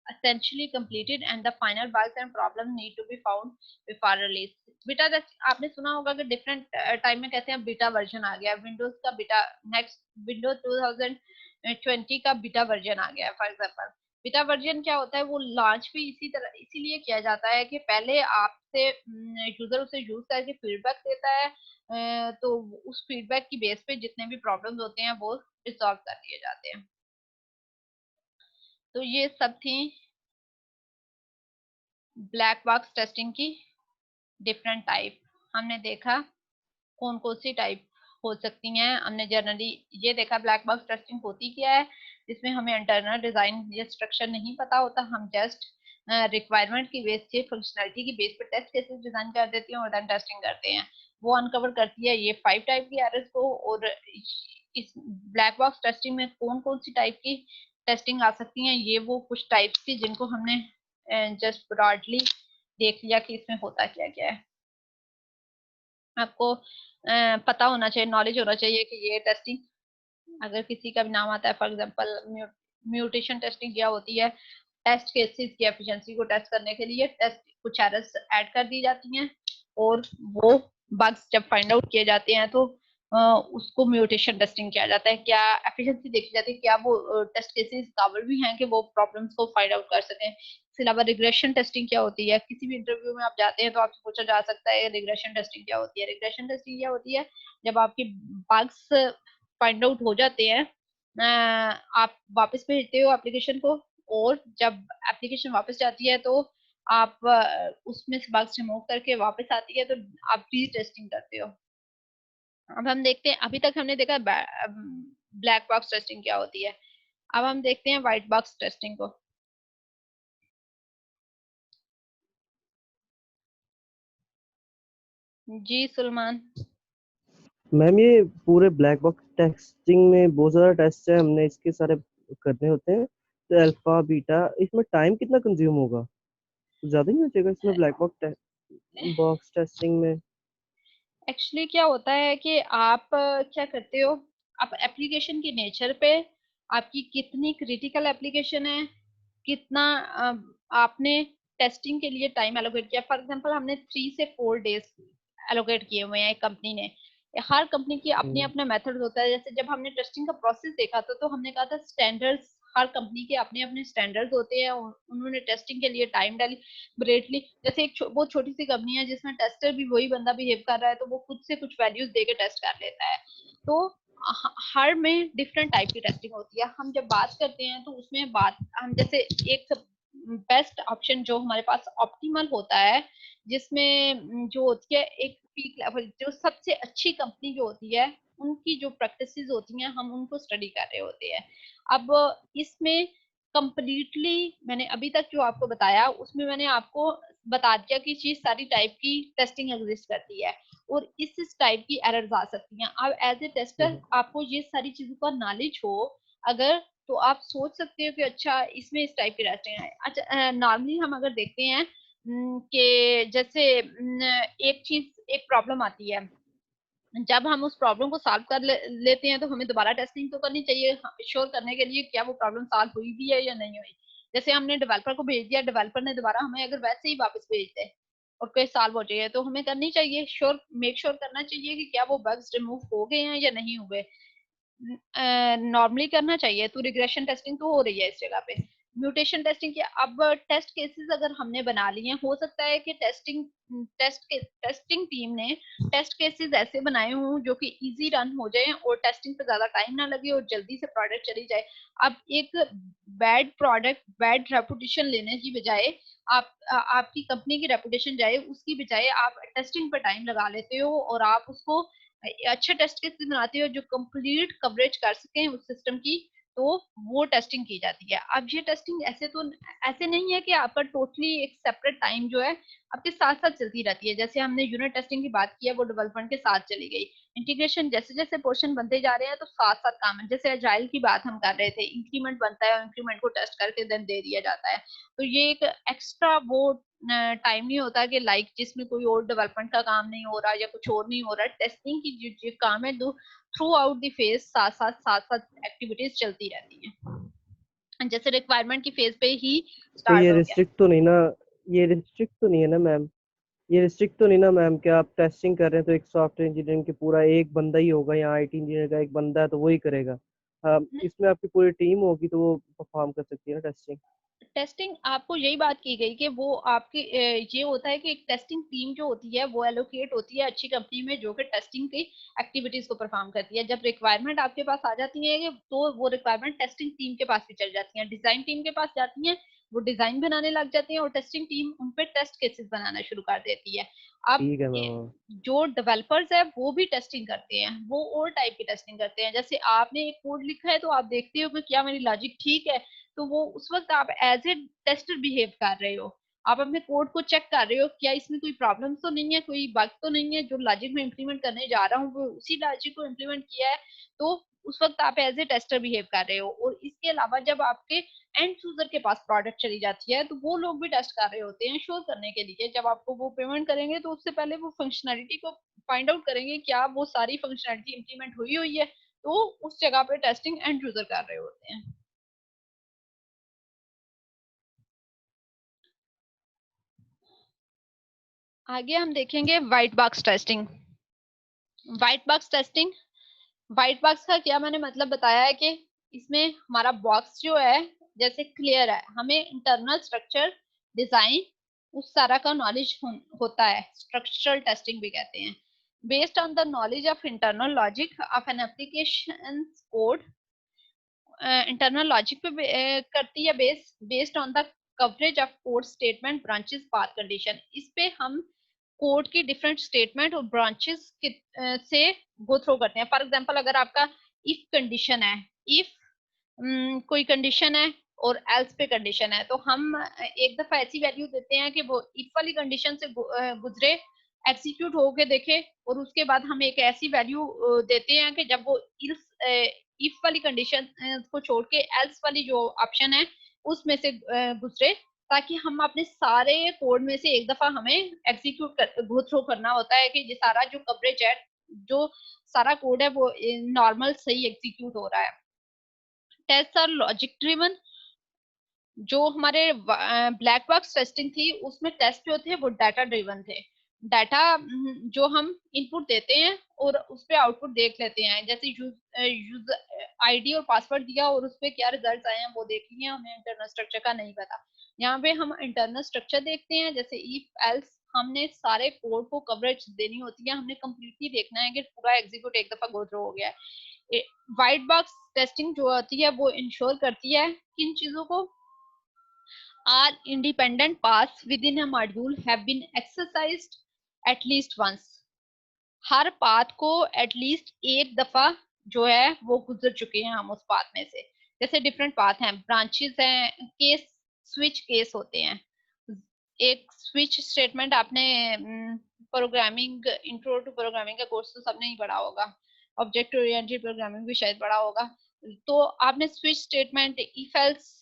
essentially completed and the final bugs and problems need to be found before release. Beta आपने सुना होगा कि डिफरेंट टाइम में कहते हैं बीटा वर्जन आ गया, विंडोज का बीटा, नेक्स्ट विंडोज 2020 का बीटा वर्जन आ गया। फॉर एग्जांपल बीटा वर्जन क्या होता है, वो लॉन्च भी इसी तरह इसीलिए किया जाता है कि पहले आपसे यूजर उसे यूज करके फीडबैक देता है, तो उस फीडबैक की बेस पे जितने भी प्रॉब्लम्स होते हैं वो रिजॉल्व कर दिए जाते हैं। तो ये सब थी ब्लैक बॉक्स टेस्टिंग की डिफरेंट टाइप। हमने देखा कौन कौन सी टाइप हो सकती हैं, हमने जनरली ये देखा ब्लैक बॉक्स टेस्टिंग होती क्या है, जिसमें हमें इंटरनल डिजाइन या स्ट्रक्चर नहीं पता होता, हम जस्ट रिक्वायरमेंट की बेस पे, फंक्शनलिटी की बेस पे टेस्ट केसेस डिजाइन कर देते हैं और देन टेस्टिंग करते हैं। वो अनकवर करती है ये 5 टाइप की एरर्स को। और इस ब्लैक बॉक्स टेस्टिंग में कौन कौन सी टाइप की टेस्टिंग आ सकती हैं, ये वो कुछ टाइप्स थी जिनको हमने जस्ट ब्रॉडली देख लिया कि इसमें होता क्या क्या है। आपको पता होना चाहिए, नॉलेज होना चाहिए कि ये टेस्टिंग अगर किसी का भी नाम आता है, फॉर एग्जांपल म्यूटेशन टेस्टिंग क्या होती है, टेस्ट केसेस की एफिशिएंसी को टेस्ट करने के लिए टेस्ट कुछ एरर्स ऐड कर दी जाती हैं, और वो बग्स जब फाइंड आउट किए जाते हैं तो उसको म्यूटेशन टेस्टिंग किया जाता है। क्या एफिशिएंसी देखी जाती है, क्या वो टेस्ट केसेस काबिल भी हैं कि वो प्रॉब्लम्स को फाइंड आउट कर सकें। इसके अलावा रिग्रेशन टेस्टिंग क्या होती है, किसी भी इंटरव्यू में आप जाते हैं तो आपसे पूछा जा सकता है रिग्रेशन टेस्टिंग क्या होती है। रिग्रेशन टेस्टिंग क्या होती है, जब आपकी बग्स फाइंड आउट हो जाते हैं, आप वापस भेजते हो एप्लीकेशन को, और जब एप्लीकेशन वापस जाती है तो आप उसमें से बग्स रिमूव करके वापस आती है तो आप री टेस्टिंग करते हो। अब हम देखते हैं, अभी तक हमने देखा ब्लैक बॉक्स टेस्टिंग क्या होती है, अब हम देखते हैं व्हाइट बॉक्स टेस्टिंग को। जी सलमान। मैम ये पूरे ब्लैक बॉक्स टेस्टिंग में बहुत ज्यादा टेस्ट है, हमने इसके सारे करने होते हैं, तो अल्फा बीटा, इसमें टाइम कितना कंज्यूम होगा? कुछ ज्यादा नहीं हो जाएगा इसमें ब्लैक बॉक्स टेस्टिंग में? एक्चुअली क्या होता है कि आप क्या करते हो, आप एप्लीकेशन के नेचर पे, आपकी कितनी क्रिटिकल एप्लीकेशन है, कितना आपने टेस्टिंग के लिए टाइम एलोकेट किया। फॉर एग्जांपल हमने 3 से 4 डेज एलोकेट किए हुए हैं एक कंपनी ने। हर कंपनी की अपनी हम्म। अपना मेथड होता है। जैसे जब हमने टेस्टिंग का प्रोसेस देखा था तो हमने कहा था स्टैंडर्ड्स हर कंपनी के अपने अपने स्टैंडर्ड्स होते हैं, उन्होंने टेस्टिंग के लिए टाइम डेलिबरेटली, जैसे एक बहुत छोटी सी कंपनी है जिसमें टेस्टर भी वही बंदा बिहेव कर रहा है, तो वो खुद से कुछ वैल्यूज देके टेस्ट कर लेता है। तो हर में डिफरेंट टाइप की टेस्टिंग होती है। हम जब बात करते हैं तो उसमें बात हम जैसे एक बेस्ट ऑप्शन जो हमारे पास ऑप्टिमल होता है, जिसमें जो होती है एक पीक लेवल, जो सबसे अच्छी कंपनी जो होती है उनकी जो प्रैक्टिसेस होती हैं हम उनको स्टडी कर रहे होते हैं। अब इसमें कंप्लीटली मैंने अभी तक जो आपको बताया उसमें मैंने आपको बता दिया कि चीज सारी टाइप की टेस्टिंग एग्जिस्ट करती है और इस टाइप की एरर्स आ सकती हैं। अब एज ए टेस्टर आपको ये सारी चीजों का नॉलेज हो अगर, तो आप सोच सकते हो कि अच्छा इसमें इस टाइप की टेस्टिंग है। अच्छा नॉर्मली हम अगर देखते हैं कि जैसे एक चीज एक प्रॉब्लम आती है, जब हम उस प्रॉब्लम को सॉल्व कर लेते हैं तो हमें दोबारा टेस्टिंग तो करनी चाहिए श्योर करने के लिए क्या वो प्रॉब्लम सॉल्व हुई भी है या नहीं हुई। जैसे हमने डेवलपर को भेज दिया, डेवलपर ने दोबारा हमें अगर वैसे ही वापस भेज दे और कोई सॉल्व हो जाए तो हमें करनी चाहिए श्योर, मेक श्योर करना चाहिए कि क्या वो बग्स रिमूव हो गए हैं या नहीं हुए। नॉर्मली करना चाहिए। तो रिग्रेशन टेस्टिंग तो हो रही है इस जगह पे। म्यूटेशन टेस्टिंग की अब टेस्ट केसेस अगर हमने बना लिए, हो सकता है कि टेस्टिंग टीम ने टेस्ट केसेस ऐसे बनाए हों जो कि इजी रन हो जाए और टेस्टिंग पे ज्यादा टाइम ना लगे और जल्दी से प्रोडक्ट चली जाए। अब एक बैड प्रोडक्ट बैड रेपुटेशन लेने की बजाय आपकी कंपनी की रेपुटेशन जाए उसकी बजाय आप टेस्टिंग पे टाइम लगा लेते हो और आप उसको अच्छे टेस्ट केस बनाते हो जो कंप्लीट कवरेज कर सकें उस सिस्टम की, तो वो टेस्टिंग की जाती है। अब ये टेस्टिंग ऐसे नहीं है कि आपका टोटली एक सेपरेट टाइम जो है आपके साथ साथ चलती रहती है। जैसे हमने यूनिट टेस्टिंग की बात की है वो डेवलपमेंट के साथ चली गई, इंटीग्रेशन जैसे जैसे पोर्शन बनते जा रहे हैं तो साथ साथ काम है। जैसे अजाइल की बात हम कर रहे थे, इंक्रीमेंट बनता है और इंक्रीमेंट को टेस्ट करके देन दे दिया जाता है। तो ये एक एक्स्ट्रा वो टाइम नहीं होता कि लाइक जिसमें कोई और डेवलपमेंट का काम नहीं हो रहा या कुछ और नहीं हो रहा। टेस्टिंग की जो काम है दो थ्रू आउट द फेज साथ साथ एक्टिविटीज चलती रहती हैं, जैसे रिक्वायरमेंट की फेज पे ही तो स्टार्ट ये हो गया। रिस्ट्रिक्ट तो नहीं ना, ये रिस्ट्रिक्ट तो नहीं है ना मैम, ये रिस्ट्रिक्ट तो नहीं ना मैम कि आप टेस्टिंग कर रहे हैं तो एक सॉफ्टवेयर इंजीनियरिंग के पूरा एक बंदा ही होगा, या आईटी इंजीनियर का एक बंदा है तो वही करेगा। इसमें आपकी पूरी टीम होगी तो वो परफॉर्म कर सकती है ना टेस्टिंग। टेस्टिंग आपको यही बात की गई कि वो आपकी ये होता है कि एक टेस्टिंग टीम जो होती है वो एलोकेट होती है अच्छी कंपनी में जो कि टेस्टिंग की एक्टिविटीज को परफॉर्म करती है। जब रिक्वायरमेंट आपके पास आ जाती है तो वो रिक्वायरमेंट टेस्टिंग टीम के पास भी चल जाती है, डिजाइन टीम के पास जाती है, वो डिजाइन बनाने लग जाते हैं और टेस्टिंग टीम उन पे टेस्ट केसेस बनाना शुरू कर देती है। अब ठीक है मैम। जो डेवलपर्स है वो भी टेस्टिंग करते हैं, वो और टाइप की टेस्टिंग करते हैं। जैसे आपने एक कोड लिखा है तो आप देखते हो कि क्या मेरी लॉजिक ठीक है, तो वो उस वक्त आप एज ए टेस्टर बिहेव कर रहे हो, आप अपने कोड को चेक कर रहे हो क्या इसमें कोई प्रॉब्लम तो नहीं है, कोई बग तो नहीं है, जो लॉजिक में इंप्लीमेंट करने जा रहा हूँ वो उसी लॉजिक को इंप्लीमेंट किया है। तो उस वक्त आप एज ए टेस्टर बिहेव कर रहे हो। और इसके अलावा जब आपके एंड यूजर के पास प्रोडक्ट चली जाती है तो वो लोग भी टेस्ट कर रहे होते हैं श्योर करने के लिए, जब आपको वो पेमेंट करेंगे तो उससे पहले वो फंक्शनैलिटी को फाइंड आउट करेंगे क्या वो सारी फंक्शनैलिटी इंप्लीमेंट हुई है, तो उस जगह पे टेस्टिंग एंड यूजर कर रहे होते हैं। आगे हम देखेंगे white box testing. White box testing, white box का क्या मैंने मतलब बताया है कि इसमें हमारा बॉक्स जो है जैसे क्लियर है, हमें इंटरनल स्ट्रक्चर डिजाइन उस सारा का नॉलेज होता है, स्ट्रक्चरल टेस्टिंग भी कहते हैं। Based on the knowledge of internal logic of an application code, internal logic पे करती है based on the coverage of code statement branches path condition. इस पे हम कोड की डिफरेंट स्टेटमेंट और ब्रांचेस से गो थ्रू करते हैं। फॉर एग्जांपल अगर आपका इफ कंडीशन है, इफ कोई कंडीशन है और एल्स पे कंडीशन है, तो हम एक दफा ऐसी वैल्यू देते हैं कि वो इफ वाली कंडीशन से गुजरे, एग्जीक्यूट होके देखे, और उसके बाद हम एक ऐसी वैल्यू देते हैं कि जब वो इफ वाली कंडीशन को छोड़ के एल्स वाली जो ऑप्शन है उसमें से गुजरे, ताकि हम अपने सारे कोड में से एक दफा हमें एग्जीक्यूट कर गो थ्रू करना होता है कि ये सारा जो कवरेज है, जो सारा कोड है वो नॉर्मल सही एग्जीक्यूट हो रहा है। Test are logic driven. जो हमारे ब्लैक बॉक्स टेस्टिंग थी उसमें टेस्ट जो थे वो डाटा ड्रिवन थे। डाटा जो हम इनपुट देते हैं और उस पर आउटपुट देख लेते हैं, जैसे यूजर आईडी और पासवर्ड दिया और उस पर क्या रिजल्ट आए हैं वो देख लिए, हमें इंटरनल स्ट्रक्चर का नहीं पता। यहाँ पे हम इंटरनल स्ट्रक्चर देखते हैं, जैसे इफ एल्स, हमने सारे कोड को कवरेज देनी होती है, हमने कंप्लीटली देखना है कि पूरा एग्जीक्यूट एक दफा गो थ्रू हो गया है। व्हाइट बॉक्स टेस्टिंग जो होती है वो इंश्योर करती है किन चीजों को, are independent paths within a module have been exercised at least once। Her path को एटलीस्ट एक दफा जो है वो गुजर चुके हैं हम उस पाथ में से। जैसे डिफरेंट पाथ हैं, ब्रांचेस हैं, केस, स्विच केस होते हैं। एक स्विच स्टेटमेंट आपने प्रोग्रामिंग, इंट्रो टू प्रोग्रामिंग का कोर्स तो सबने ही पढ़ा होगा, ऑब्जेक्ट ओरिएंटेड प्रोग्रामिंग भी शायद पढ़ा होगा, तो आपने switch statement, if else,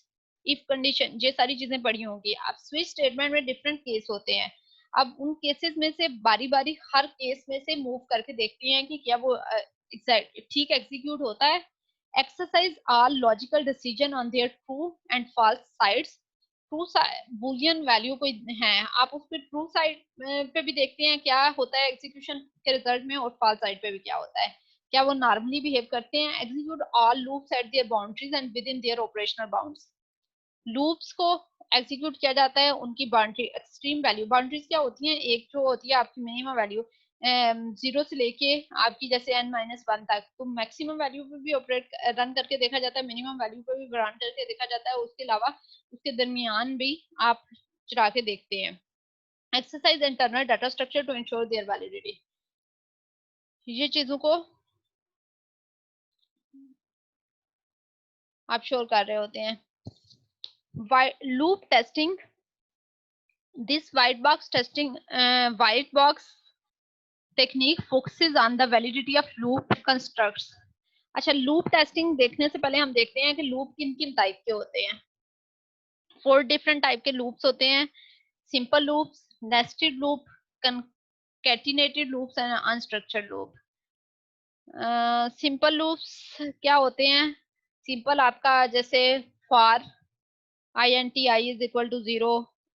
if condition, ये सारी चीजें पढ़ी होंगी। अब स्विच स्टेटमेंट में डिफरेंट केस होते हैं, अब उन केसेस में से बारी बारी हर केस में से मूव करके देखते हैं कि क्या वो ठीक एग्जीक्यूट होता है। Exercise are logical decision on their true and false sides. True boolean value कोई है, आप उस पर ट्रू साइड पे भी देखते हैं क्या होता है एग्जीक्यूशन के रिजल्ट में, और फॉल्स साइड पे भी क्या होता है, क्या वो नॉर्मली बिहेव करते हैं। Execute all loops eight there boundaries and with in their operational bounds. Loops को एग्जीक्यूट किया जाता है उनकी बाउंड्री, एक्सट्रीम वैल्यू, बाउंड्रीज क्या होती हैं, एक जो होती है आपकी मिनिमम वैल्यू 0 से लेके आपकी जैसे n-1 तक, तो मैक्सिमम वैल्यू पे भी ऑपरेट रन करके देखा जाता है, मिनिमम वैल्यू पे भी रन करके देखा जाता है, उसके अलावा उसके दरमियान भी आप चला के देखते हैं। Exercise internal data structure to ensure their validity, ये चीजों को आप श्योर कर रहे होते हैं। Loop testing, this white box testing, white box technique focuses on the validity of loop constructs। अच्छा, लूप टेस्टिंग देखने से पहले हम देखते हैं कि लूप किन किन टाइप के होते हैं। 4 डिफरेंट टाइप के लूप्स होते हैं, simple loops, nested loop, concatenated loops and unstructured loop. Simple loops क्या होते हैं, सिंपल आपका जैसे for int i is equal to 0,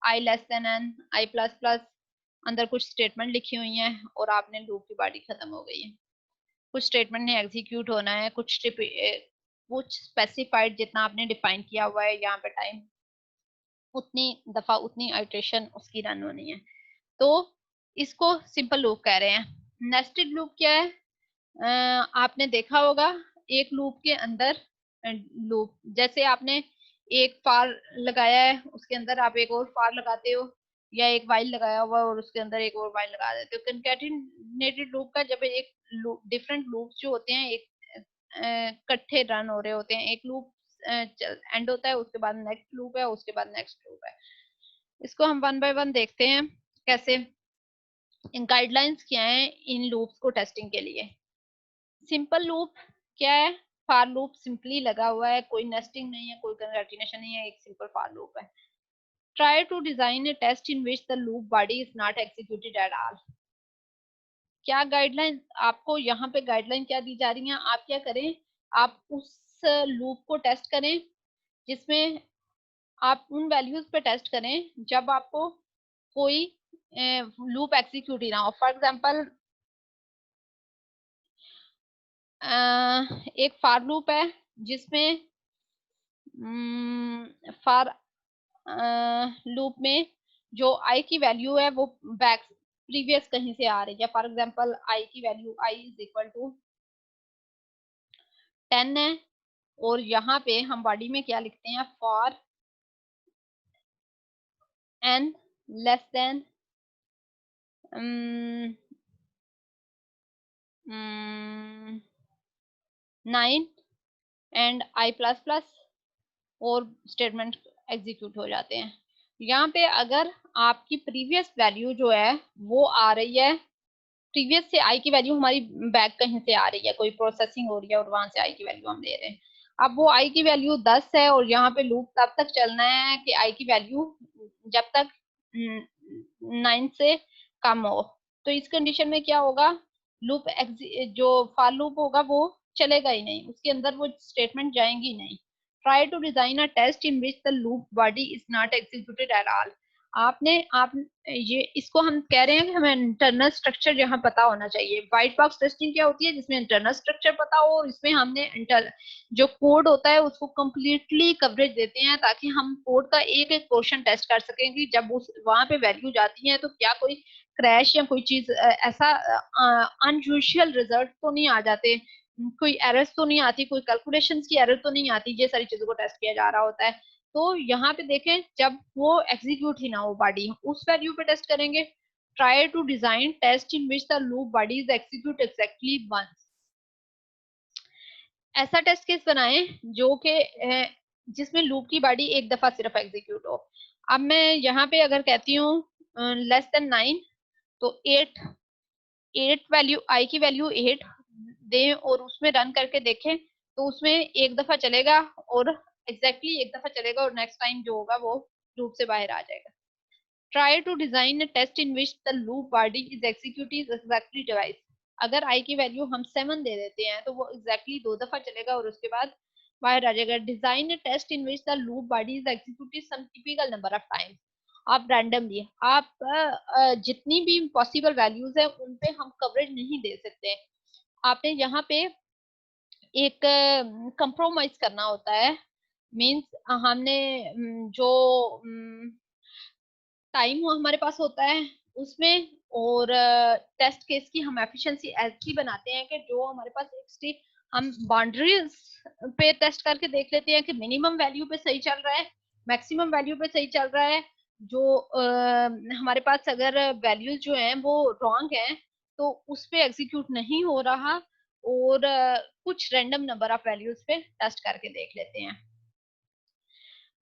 i less than n, i plus plus, अंदर कुछ स्टेटमेंट लिखी हुई हैं और आपने लूप की बॉडी खत्म हो गई है। कुछ स्टेटमेंट ने एग्जीक्यूट होना है, कुछ स्पेसिफाइड जितना आपने डिफाइन किया हुआ है यहाँ पे टाइम, उतनी दफा उतनी आइटरेशन उसकी रन होनी है, तो इसको सिंपल लूप कह रहे हैं। नेस्टेड लूप क्या है, आपने देखा होगा एक लूप के अंदर लूप, जैसे आपने एक फार लगाया है उसके अंदर आप एक और फार लगाते हो, या एक वाइल लगाया हुआ और उसके अंदर एक और वाइल लगा देते हो। कंकैटिनेटेड लूप का जब एक डिफरेंट लूप्स जो होते हैं एक इकट्ठे रन हो रहे होते हैं, एक लूप एंड होता है, उसके बाद नेक्स्ट लूप है, उसके बाद नेक्स्ट लूप है। इसको हम वन बाय वन देखते हैं कैसे। गाइडलाइंस क्या है इन लूप्स को टेस्टिंग के लिए। सिंपल लूप क्या है, फॉर लूप सिंपली लगा हुआ है, कोई नेस्टिंग नहीं है, कोई कंकैटिनेशन नहीं है, एक सिंपल फॉर लूप है। Try to design a test in which the loop body is not executed at all. क्या गाइडलाइन आपको यहाँ पे गाइडलाइन क्या दी जा रही है, आप क्या करें, आप उस लूप को टेस्ट करें जिसमें आप उन वैल्यूज पे टेस्ट करें जब आपको कोई लूप एग्जीक्यूट ही ना हो। फॉर एग्जांपल एक फॉर लूप है जिसमें फॉर लूप में जो आई की वैल्यू है वो बैक प्रीवियस कहीं से आ रही है। फॉर एग्जांपल आई की value I is equal to 10 है, और यहाँ पे हम बॉडी में क्या लिखते हैं, for n less than 9 and i plus plus, और स्टेटमेंट एग्जीक्यूट हो जाते हैं। यहाँ पे अगर आपकी प्रीवियस वैल्यू जो है वो आ रही है, प्रीवियस से आई की वैल्यू हमारी बैक कहीं से आ रही है, कोई प्रोसेसिंग हो रही है और वहां से आई की वैल्यू हम ले रहे हैं। अब वो आई की वैल्यू 10 है और यहाँ पे लूप तब तक चलना है कि आई की वैल्यू जब तक 9 से कम हो। तो इस कंडीशन में क्या होगा, लूप जो फॉर लूप होगा वो चलेगा ही नहीं, उसके अंदर वो स्टेटमेंट जाएंगी नहीं। Try to design a test in which the loop body is not executed at all। आप ये इसको हम कह रहे हैं कि हमें इंटरनल स्ट्रक्चर यहाँ पता होना चाहिए। व्हाइट बॉक्स टेस्टिंग क्या होती है, जिसमें इंटरनल स्ट्रक्चर पता हो और इसमें हमने जो कोड होता है उसको कम्प्लीटली कवरेज देते हैं, ताकि हम कोड का एक एक पोर्शन टेस्ट कर सकें कि जब उस वहां पे वैल्यू जाती है तो क्या कोई क्रैश या कोई चीज ऐसा अनयूजुअल रिजल्ट तो नहीं आ जाते, कोई एरर्स तो नहीं आती, कोई कैलकुलेशंस की एरर तो नहीं आती। ये सारी चीजों को टेस्ट किया जा रहा होता है। तो यहाँ पे देखें, जब वो एग्जीक्यूट ही ना हो बॉडी, उस वैल्यू पे टेस्ट करेंगे। Try to design test in which the loop body is execute exactly once. ऐसा टेस्ट केस बनाएं जो कि जिसमें लूप की बॉडी एक दफा सिर्फ एग्जीक्यूट हो। अब मैं यहाँ पे अगर कहती हूँ लेस देन 9, तो 8 वैल्यू, आई की वैल्यू 8 दें और उसमें रन करके देखें, तो उसमें एक दफा चलेगा और एग्जैक्टली एक दफा चलेगा और नेक्स्ट टाइम जो होगा वो लूप से बाहर आ जाएगा। Try to design a test in which the loop body is executive exactly twice. अगर आई की वैल्यू हम 7 दे देते हैं तो वो एग्जैक्टली 2 दफा चलेगा और उसके बाद बाहर आ जाएगा। Design a test in which the loop body is executive some typical number of times. आप रैंडमली आप जितनी भी पॉसिबल वैल्यूज है उन पे हम कवरेज नहीं दे सकते। आपने यहाँ पे एक कंप्रोमाइज करना होता है। मीन्स हमने जो टाइम हमारे पास होता है उसमें, और टेस्ट केस की हम एफिशिएंसी ऐसी बनाते हैं कि जो हमारे पास एक्सट्री, हम बाउंड्रीज पे टेस्ट करके देख लेते हैं कि मिनिमम वैल्यू पे सही चल रहा है, मैक्सिमम वैल्यू पे सही चल रहा है। जो हमारे पास अगर वैल्यूज जो हैं वो रॉन्ग हैं तो उस पे एग्जीक्यूट नहीं हो रहा, और कुछ रैंडम नंबर ऑफ वैल्यूज पे टेस्ट करके देख लेते हैं।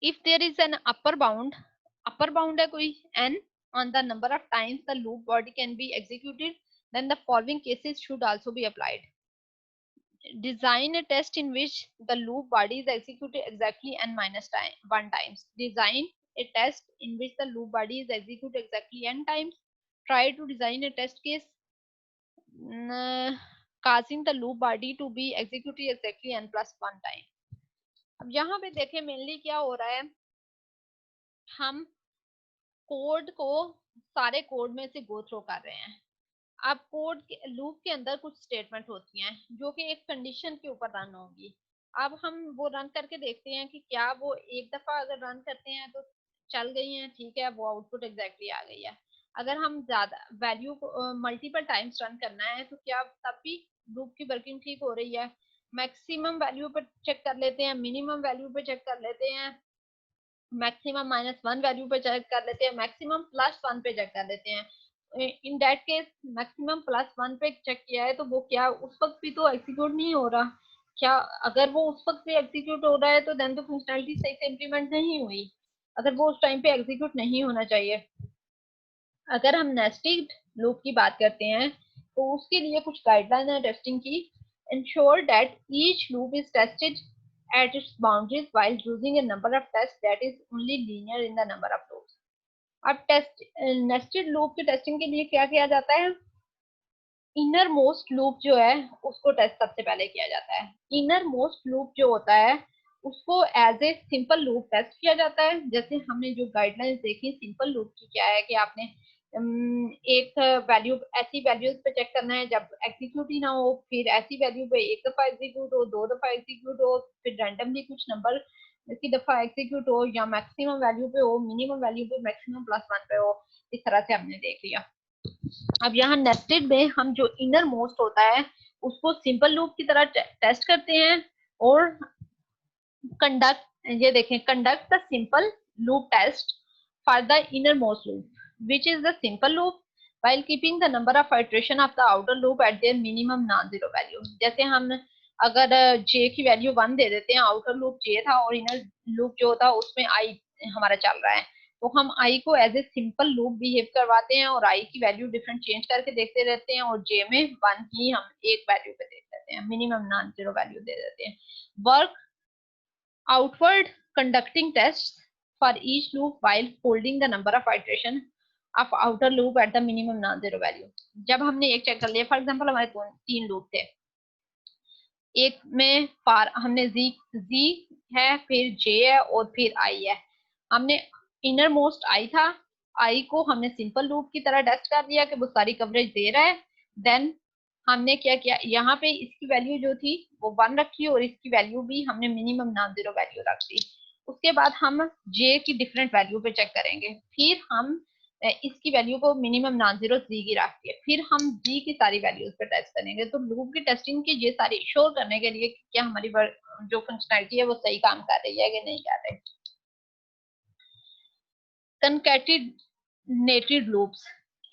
If there is an upper bound है कोई n on the number of times the loop body can be executed, then the following cases should also be applied. Design a test in which the loop body is executed exactly n minus 1 times. Design a test in which the loop body is executed exactly n times. Try to design a test case causing the loop body to be executed exactly n plus 1 time. अब यहाँ पे देखें mainly क्या हो रहा है, हम code को सारे कोड में से गो थ्रो कर रहे हैं। अब कोड के लूप के अंदर कुछ स्टेटमेंट होती हैं जो कि एक कंडीशन के ऊपर रन होंगी। अब हम वो रन करके देखते हैं कि क्या वो एक दफा अगर रन करते हैं तो चल गई हैं, ठीक है, वो आउटपुट एग्जैक्टली आ गई है। अगर हम ज्यादा वैल्यू को मल्टीपल टाइम्स रन करना है तो क्या तब भी लूप की वर्किंग ठीक हो रही है। मैक्सिमम वैल्यू पे चेक कर लेते हैं, मिनिमम वैल्यू पे चेक कर लेते हैं, मैक्सिमम -1 वैल्यू पे चेक कर लेते हैं, मैक्सिमम +1 पे चेक कर लेते हैं। इन दैट केस मैक्सिमम +1 पे चेक किया है तो वो क्या उस वक्त भी तो एग्जीक्यूट नहीं हो रहा। क्या अगर वो उस वक्त भी एग्जीक्यूट हो रहा है तो देन तो फंक्शनैलिटी सही से इम्प्लीमेंट नहीं हुई, अगर वो उस टाइम पे एग्जीक्यूट नहीं होना चाहिए। अगर हम नेस्टेड लूप की बात करते हैं तो उसके लिए कुछ गाइडलाइन है टेस्टिंग की। Ensure that each loop is tested at its boundaries while using a number of tests that is only linear in the number of loops. अब टेस्ट नेस्टेड लूप की टेस्टिंग के लिए क्या किया जाता है, इनर मोस्ट लूप जो है उसको टेस्ट सबसे पहले किया जाता है। इनर मोस्ट लूप जो होता है उसको as a simple loop test किया जाता है। जैसे हमने जो गाइडलाइंस देखी सिंपल लूप की क्या है कि आपने एक वैल्यू, ऐसी वैल्यूज पे चेक करना है जब एग्जीक्यूट ही ना हो, फिर ऐसी वैल्यू पे एक दफा एग्जीक्यूट हो, 2 दफा एग्जीक्यूट हो, फिर रैंडमली कुछ नंबर की दफा एग्जीक्यूट हो, या मैक्सिमम वैल्यू पे हो, मिनिमम वैल्यू पे मैक्सिमम +1 पे हो। इस तरह से हमने देख लिया। अब यहाँ नेस्टेड में हम जो इनर मोस्ट होता है उसको सिंपल लूप की तरह टेस्ट करते हैं और कंडक्ट, ये देखें, conduct the simple loop test for the inner most loop which is the simple loop while keeping the number of iteration of the outer loop at their minimum non-zero value. जैसे हम अगर j की value 1 दे देते हैं, outer loop j था और inner loop जो था उसमें i हमारा चल रहा है, तो हम i को as a simple loop behave करवाते हैं और i की वैल्यू डिफरेंट चेंज करके देखते रहते हैं, और j में 1 ही हम एक वैल्यू पे देख लेते हैं, मिनिमम नॉन जीरो वैल्यू दे देते हैं। Work outward conducting tests for each loop while holding the number of iteration of outer loop at the minimum non-zero value. जब हमने एक चेक कर लिया, फॉर एग्जांपल हमारे 3 लूप थे, एक में हमने z है, फिर j है और फिर i है। हमने इनर मोस्ट i था आई को हमने सिंपल लूप की तरह टेस्ट कर दिया कि वो सारी कवरेज दे रहा है। देन हमने क्या किया, यहाँ पे इसकी वैल्यू जो थी वो 1 रखी और इसकी वैल्यू भी हमने मिनिमम नॉन जीरो वैल्यू रख दी। उसके बाद हम जे की डिफरेंट वैल्यू पे चेक करेंगे, फिर हम इसकी वैल्यू को मिनिमम नॉन जीरो जी की रख दिया, फिर हम जी की सारी वैल्यूज पे टेस्ट करेंगे। तो लूप की टेस्टिंग की ये सारी श्योर करने के लिए कि क्या हमारी जो फंक्शनैलिटी है वो सही काम कर रही है कि नहीं कर रही। Concatenated loops.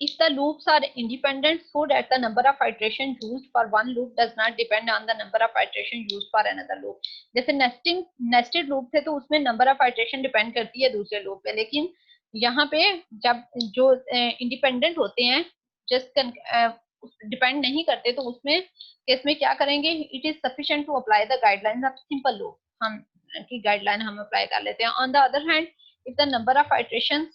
If the loops are independent so that the number of iterations used for one loop does not depend on the number of iterations used for another loop. जैसे nested loop थे तो उसमें number of iteration depend करती है दूसरे loop पे, लेकिन यहाँ पे जब जो independent होते हैं just डिपेंड नहीं करते तो उसमें केस में क्या करेंगे, it is sufficient to apply the guidelines of simple loop, हम की गाइडलाइन हम अप्लाई कर लेते हैं। On the other hand, if the number of iterations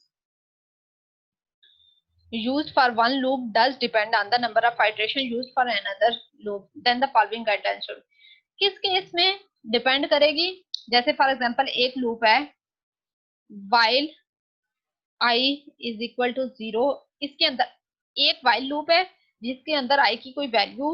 used for one loop does depend on the number of iterations used for another loop, then the following guidelines should. किस case में depend करेगी, जैसे for example एक loop है while i is equal to 0, इसके अंदर एक while loop है जिसके अंदर i की कोई वैल्यू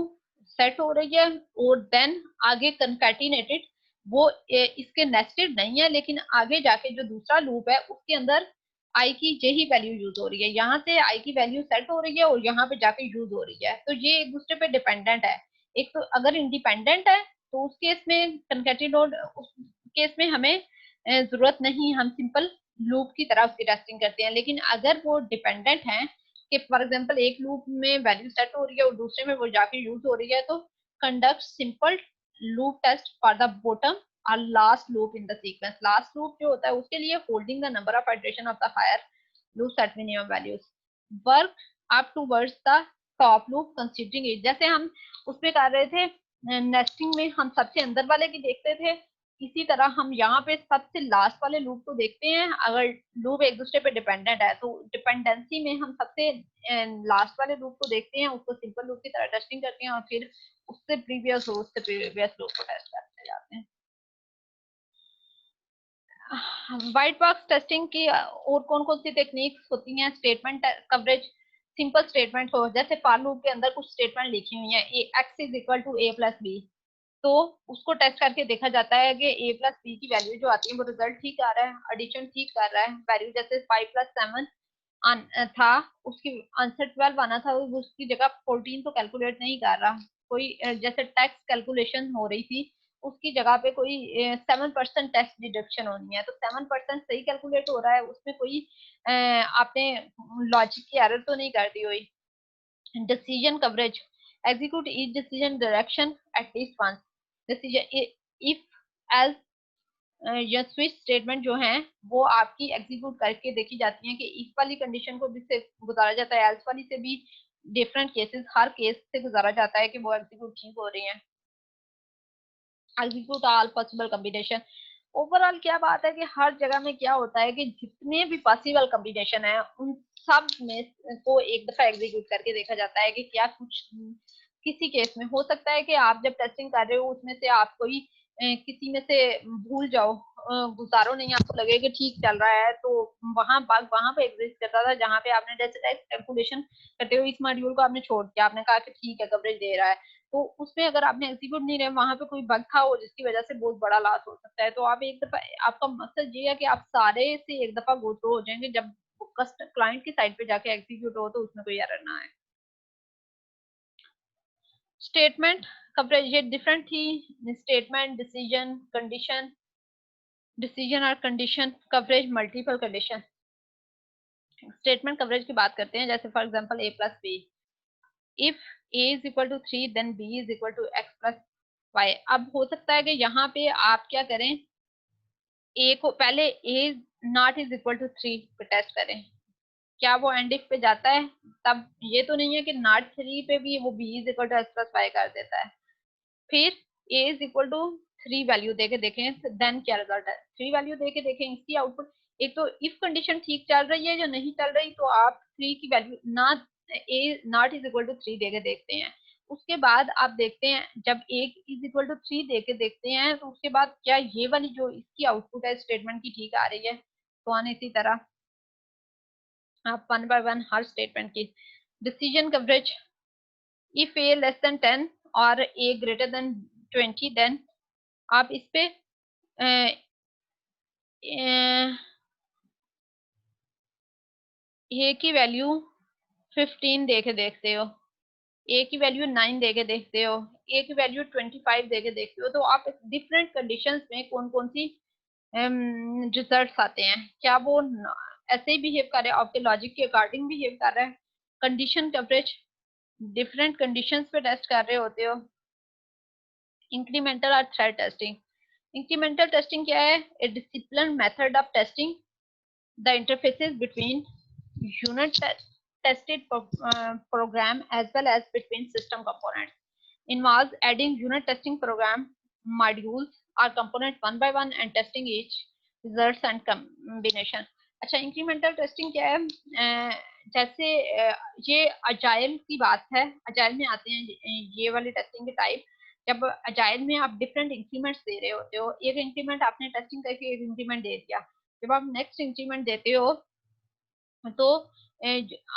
सेट हो रही है और देन आगे कंकैटिनेटेड, वो इसके नेस्टेड नहीं है, लेकिन आगे जाके जो दूसरा लूप है उसके अंदर आई की यही वैल्यू यूज हो रही है, यहाँ से आई की वैल्यू सेट हो रही है और यहाँ पे जाके यूज हो रही है, तो ये एक दूसरे पे डिपेंडेंट है। एक तो अगर इंडिपेंडेंट है तो उस केस में कंकैटिनेटेड, उस केस में हमें जरूरत नहीं, हम सिंपल लूप की तरह उसकी टेस्टिंग करते हैं। लेकिन अगर वो डिपेंडेंट है कि फॉर एग्जांपल एक लूप में वैल्यू सेट हो रही है और दूसरे में वो जाके यूज हो रही है, तो conduct simple loop test for the bottom और last loop in the sequence. Last loop जो होता है उसके लिए holding the number of iteration of the higher loop set minimum values, work up towards the top loop considering it. जैसे हम उसमें कर रहे थे नेस्टिंग में, हम सबसे अंदर वाले की देखते थे, इसी तरह हम यहाँ पे सबसे लास्ट वाले लूप को देखते हैं। अगर लूप एक दूसरे पे डिपेंडेंट है तो डिपेंडेंसी में हम सबसे लास्ट वाले लूप को देखते हैं, उसको सिंपल लूप की तरह टेस्टिंग करते हैं और फिर उससे प्रीवियस हो उससे प्रीवियस लूप को टेस्ट करते जाते हैं। व्हाइट बॉक्स टेस्टिंग की और कौन कौन सी टेक्निक्स होती हैं, स्टेटमेंट कवरेज, सिंपल स्टेटमेंट हो, जैसे फॉर लूप के अंदर कुछ स्टेटमेंट लिखी हुई है x is equal to a plus b, तो उसको टेस्ट करके देखा जाता है कि ए प्लस बी की वैल्यू जो आती है वो रिजल्ट ठीक आ रहा है, एडिशन ठीक कर रहा है। वैल्यू जैसे 5 + 7 था, उसकी आंसर 12 आना था, उसकी जगह 14 तो कैलकुलेट नहीं कर रहा। कोई जैसे टैक्स कैलकुलेशन हो रही थी, उसकी जगह पे कोई 7% टैक्स डिडक्शन होनी है, तो 7% सही कैलकुलेट हो रहा है, उसमें कोई आपने लॉजिक की एरर तो नहीं कर दी हुई। Decision coverage, execute each decision direction at least once. decision if as या स्विच स्टेटमेंट जो है वो आपकी एग्जीक्यूट करके देखी जाती है कि इफ वाली कंडीशन को भी से गुजारा जाता है, एल्स वाली से भी, डिफरेंट केसेस हर केस से गुजारा जाता है कि वो एग्जीक्यूट ठीक हो रही है। Execute all possible combination, overall क्या बात है कि हर जगह में क्या होता है कि जितने भी पॉसिबल कॉम्बिनेशन है उन सब में को एक दफा एग्जीक्यूट करके देखा जाता है कि क्या कुछ किसी केस में हो सकता है कि आप जब टेस्टिंग कर रहे हो उसमें से आप कोई किसी में से भूल जाओ, गुजारो नहीं, आपको लगे कि ठीक चल रहा है, तो वहां बग वहां पे एग्जिस्ट करता था जहां पे आपने जैसे कैलकुलेशन करते हुए इस मॉड्यूल को आपने छोड़ दिया, आपने कहा कि ठीक है कवरेज दे रहा है, तो उसमें अगर आपने एग्जीक्यूट नहीं रहे, वहां पे कोई बग था हो जिसकी वजह से बहुत बड़ा लॉस हो सकता है। तो आप एक दफा, आपका मकसद ये है कि आप सारे से एक दफा गो थ्रू हो जाएंगे, जब क्लाइंट की साइड पे जाके एग्जीक्यूट हो तो उसमें कोई एरर ना आए। स्टेटमेंट कवरेज ये डिफरेंट थी, स्टेटमेंट, डिसीजन, कंडीशन, डिसीजन और condition coverage, multiple condition. Statement coverage की बात करते हैं, जैसे for example a plus b, if a is equal to 3 then b is equal to x plus y। अब हो सकता है कि यहाँ पे आप क्या करें, a को पहले a not is equal to 3 पे टेस्ट करें, क्या वो एंड इफ पे जाता है, तब ये तो नहीं है कि नॉट 3 पे भी वो b is equal to x plus y कर देता है। फिर a is equal to 3 value देके देखें, देन क्या रिजल्ट है, 3 वैल्यू देके देखें, इसकी आउटपुट, एक तो इफ कंडीशन ठीक चल रही है जो नहीं चल रही, तो आप 3 की वैल्यू ना ए नॉट इज इक्वल टू 3 देके देखते हैं। उसके बाद आप देखते हैं जब a इज इक्वल टू 3 देके देखते हैं, तो उसके बाद क्या ये वाली जो इसकी आउटपुट है स्टेटमेंट की ठीक आ रही है, तो आने इसी तरह आप 1 by 1 हर स्टेटमेंट की decision coverage, if A less than 10 और ए ग्रेटर देन 20 देन आप इस पे ए की वैल्यू 15 देके देखते हो, ए की वैल्यू 9 देके देखते हो, ए की वैल्यू 25 देके देखते हो, तो आप डिफरेंट कंडीशंस में कौन कौन सी रिजल्ट्स आते हैं, क्या वो ऐसे ही बिहेव कर रहे हैं, आपके लॉजिक के अकॉर्डिंग बिहेव कर रहा है। कंडीशन कवरेज, डिफरेंट कंडीशंस पे टेस्ट कर रहे होते हो। इंक्रीमेंटल और थ्रेड टेस्टिंग, इंक्रीमेंटल टेस्टिंग क्या है, ए discipline method of testing the interfaces between unit tested program as well as between system components, involves adding unit testing program modules or component one by one and testing each results and combination। अच्छा, incremental testing क्या है, जैसे ये agile की बात है, agile में आते हैं ये वाली टेस्टिंग के टाइप। जब अजाइल में आप डिफरेंट इंक्रीमेंट्स दे रहे होते हो, एक इंक्रीमेंट आपने टेस्टिंग करके एक इंक्रीमेंट दे दिया, जब आप नेक्स्ट इंक्रीमेंट देते हो तो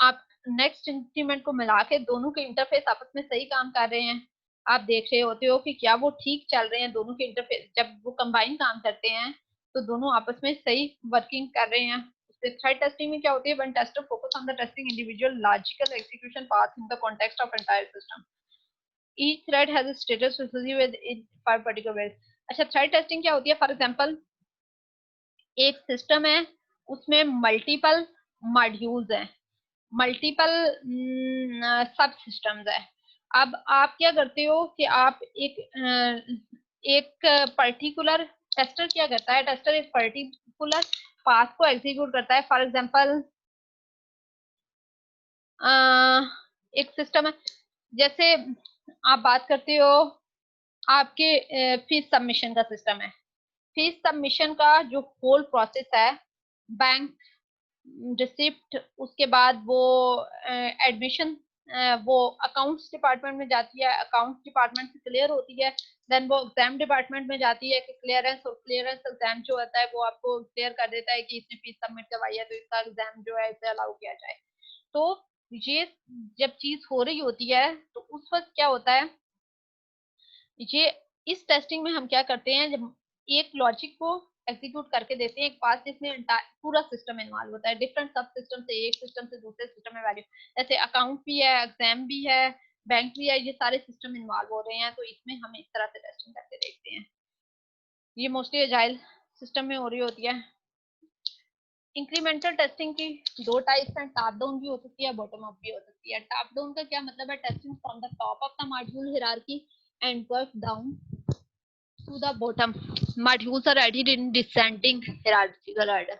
आप नेक्स्ट इंक्रीमेंट को मिला के दोनों के इंटरफेस आपस में सही काम कर रहे हैं, आप देख रहे होते हो कि क्या वो ठीक चल रहे हैं दोनों के इंटरफेस। जब वो कंबाइन काम करते हैं तो दोनों आपस में सही वर्किंग कर रहे हैं। थ्रेड टेस्टिंग में क्या होती है, when tester focus on the testing individual logical execution path in the context of entire system, each thread has a status with in for particular ways. अच्छा, थ्रेड टेस्टिंग क्या होती है, फॉर एग्जांपल एक system है, उसमें multiple modules हैं, multiple sub systems है। अब आप क्या करते हो कि आप एक पर्टिकुलर टेस्टर क्या करता है, टेस्टर एक पर्टिकुलर पाथ को एग्जीक्यूट करता है। फॉर एग्जांपल एक सिस्टम है, जैसे आप बात करते हो आपके फीस सबमिशन का सिस्टम है, फीस सबमिशन का जो होल प्रोसेस है, बैंक रिसिप्ट, उसके बाद वो एडमिशन वो अकाउंट्स डिपार्टमेंट में जाती है, अकाउंट्स डिपार्टमेंट से क्लियर होती है, देन वो एग्जाम डिपार्टमेंट में जाती है कि क्लियरेंस, और क्लियरेंस एग्जाम जो होता है वो आपको क्लियर कर देता है कि इसने फीस सबमिट करवाई है तो इसका एग्जाम जो है इसे अलाउ किया जाए। तो ये जब चीज हो रही होती है तो उस वक्त क्या होता है, ये इस टेस्टिंग में हम क्या करते हैं, जब एक लॉजिक को एग्जीक्यूट करके देते हैं एक पास जिसमें पूरा सिस्टम इन्वॉल्व होता है, डिफरेंट सब सिस्टम से, एक सिस्टम से दूसरे सिस्टम में वैल्यू, जैसे अकाउंट भी है, एग्जाम भी है, बैंक भी है, ये सारे सिस्टम इन्वॉल्व हो रहे हैं, तो इसमें हम इस तरह से टेस्टिंग करके देखते हैं। ये मोस्टली एजाइल सिस्टम में हो रही होती है। इंक्रीमेंटल टेस्टिंग की दो टाइप्स हैं, टॉप डाउन भी हो सकती है, बॉटम अप भी हो सकती है। टॉप डाउन का क्या मतलब है, testing from the top of the module hierarchy and work down to the bottom. Modules are added in descending hierarchical order.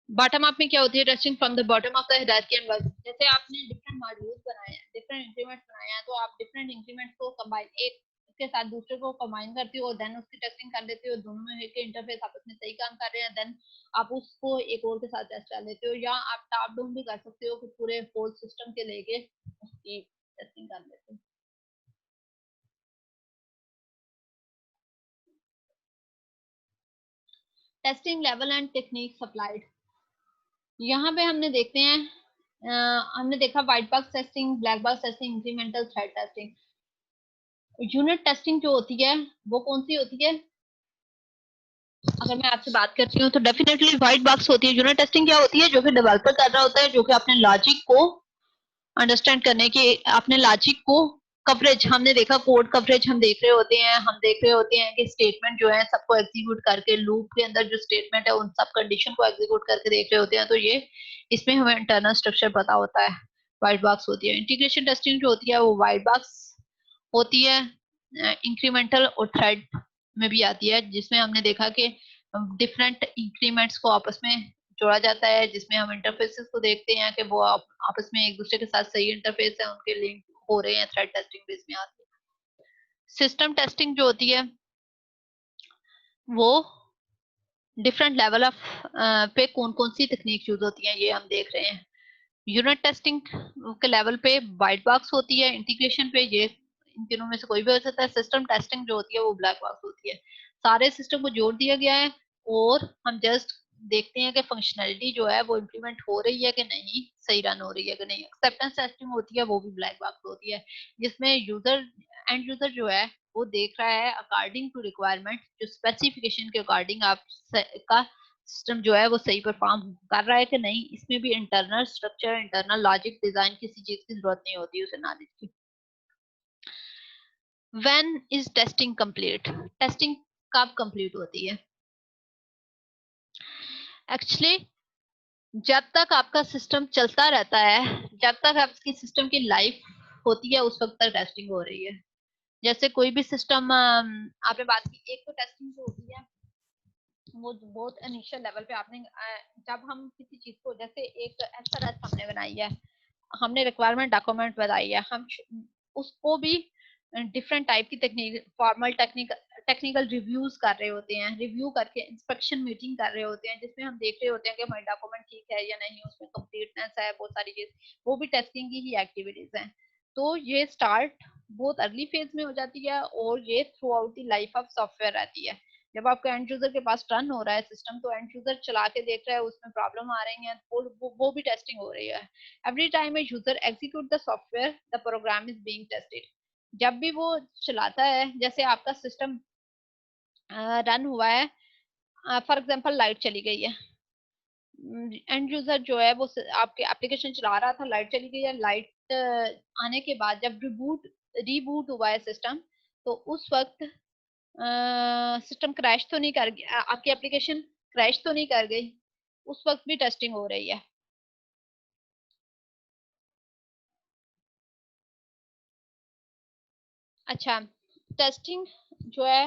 Bottom up में क्या होती है, testing from the bottom of the hierarchy and work. जैसे आपने different modules बनाए हैं, different increments बनाए हैं, तो आप डिफरेंट इंक्रीमेंट्स को कंबाइन एक के साथ दूसरे को कंबाइन करते हो, देन उसकी टेस्टिंग कर लेते हो, दोनों में के इंटरफेस आपस में सही काम कर रहे हैं, देन आप उसको एक और के साथ टेस्ट कर लेते हो, या आप टॉप डाउन भी कर सकते हो कि पूरे होल सिस्टम के लेके उसकी टेस्टिंग कर लेते हो। Testing level and technique supplied, यहाँ पे हमने देखते हैं हमने देखा white box testing, black box testing, incremental thread testing. Unit testing जो होती है वो कौन सी होती है, अगर मैं आपसे बात करती हूँ तो डेफिनेटली व्हाइट बॉक्स होती है। यूनिट टेस्टिंग क्या होती है, जो कि डेवलपर कर रहा होता है, जो कि अपने लॉजिक को अंडरस्टैंड करने के, अपने लॉजिक को कवरेज, हमने देखा कोड कवरेज हम देख रहे होते हैं, हम देख रहे होते हैं कि स्टेटमेंट जो है सबको एग्जीक्यूट करके लूप के अंदर जो स्टेटमेंट है उन सब कंडीशन को एग्जीक्यूट करके देख रहे होते हैं, तो ये इसमें हमें इंटरनल स्ट्रक्चर पता होता है, व्हाइट बॉक्स होती है। इंटीग्रेशन टेस्टिंग जो होती है वो व्हाइट बॉक्स होती है, इंक्रीमेंटल और थ्रेड में भी आती है, जिसमें हमने देखा कि डिफरेंट इंक्रीमेंट्स को आपस में जोड़ा जाता है, जिसमें हम इंटरफेसेस को देखते हैं कि वो आपस में एक दूसरे के साथ सही इंटरफेस है, उनके लिंक हो रहे हैं, थ्रेड टेस्टिंग बेस में आती है। सिस्टम टेस्टिंग जो होती है वो डिफरेंट लेवल ऑफ पे कौन कौन सी तकनीक यूज होती है ये हम देख रहे हैं। यूनिट टेस्टिंग के लेवल पे व्हाइट बॉक्स होती है, इंटीग्रेशन पे ये इन तीनों में से कोई भी हो सकता है। सिस्टम टेस्टिंग जो होती है वो ब्लैक बॉक्स होती है, सारे सिस्टम को जोड़ दिया गया है और हम जस्ट देखते हैं कि फंक्शनैलिटी जो है वो इम्प्लीमेंट हो रही है कि नहीं, सही रन हो रही है कि नहीं। एक्सेप्टेंस टेस्टिंग होती है, वो भी ब्लैक बॉक्स होती है, जिसमें एंड यूजर जो है वो देख रहा है अकॉर्डिंग टू रिक्वायरमेंट, जो स्पेसिफिकेशन के अकॉर्डिंग आप का सिस्टम जो है वो सही परफॉर्म कर रहा है कि नहीं। इसमें भी internal structure, internal logic, design किसी चीज की जरूरत नहीं होती उसे नॉलेज की। When is testing complete? Testing कब कंप्लीट होती है? एक्चुअली जब तक आपका सिस्टम चलता रहता है, जब तक आपकी सिस्टम की लाइफ होती है, उस वक्त तक टेस्टिंग हो रही है। जैसे कोई भी सिस्टम आपने बात की, एक तो टेस्टिंग जो होती है वो बहुत इनिशियल लेवल पे आपने जब हम किसी चीज को, जैसे एक एसआरएस हमने बनाई है, हमने रिक्वायरमेंट डॉक्यूमेंट बनाई है, हम उसको भी डिफरेंट टाइप की टेक्निक, फॉर्मल टेक्निकल रिव्यूज कर रहे होते हैं, रिव्यू करके इंस्पेक्शन मीटिंग कर रहे होते हैं, जिसमें हम देख रहे होते हैं कि हमारे डॉक्यूमेंट ठीक है या नहीं, उसमें कंप्लीटनेस है, बहुत सारी चीज, वो भी टेस्टिंग की ही एक्टिविटीज हैं। तो ये स्टार्ट बहुत अर्ली फेज में हो जाती है और ये through out the life of software रहती है। जब आपका एंड यूजर के पास रन हो रहा है सिस्टम, तो एंड यूजर चला के देख रहा है, उसमें प्रॉब्लम आ रही है, वो भी टेस्टिंग हो रही है। Every time a user execute the software, the program is being tested. जब भी वो चलाता है, जैसे आपका सिस्टम रन हुआ है, फॉर एग्जांपल लाइट चली गई है, एंड यूजर जो है वो आपके एप्लीकेशन चला रहा था, लाइट चली गई है, लाइट आने के बाद जब रीबूट हुआ है सिस्टम, तो उस वक्त सिस्टम क्रैश तो नहीं कर गया, आपकी एप्लीकेशन क्रैश तो नहीं कर गई, उस वक्त भी टेस्टिंग हो रही है। अच्छा, टेस्टिंग जो है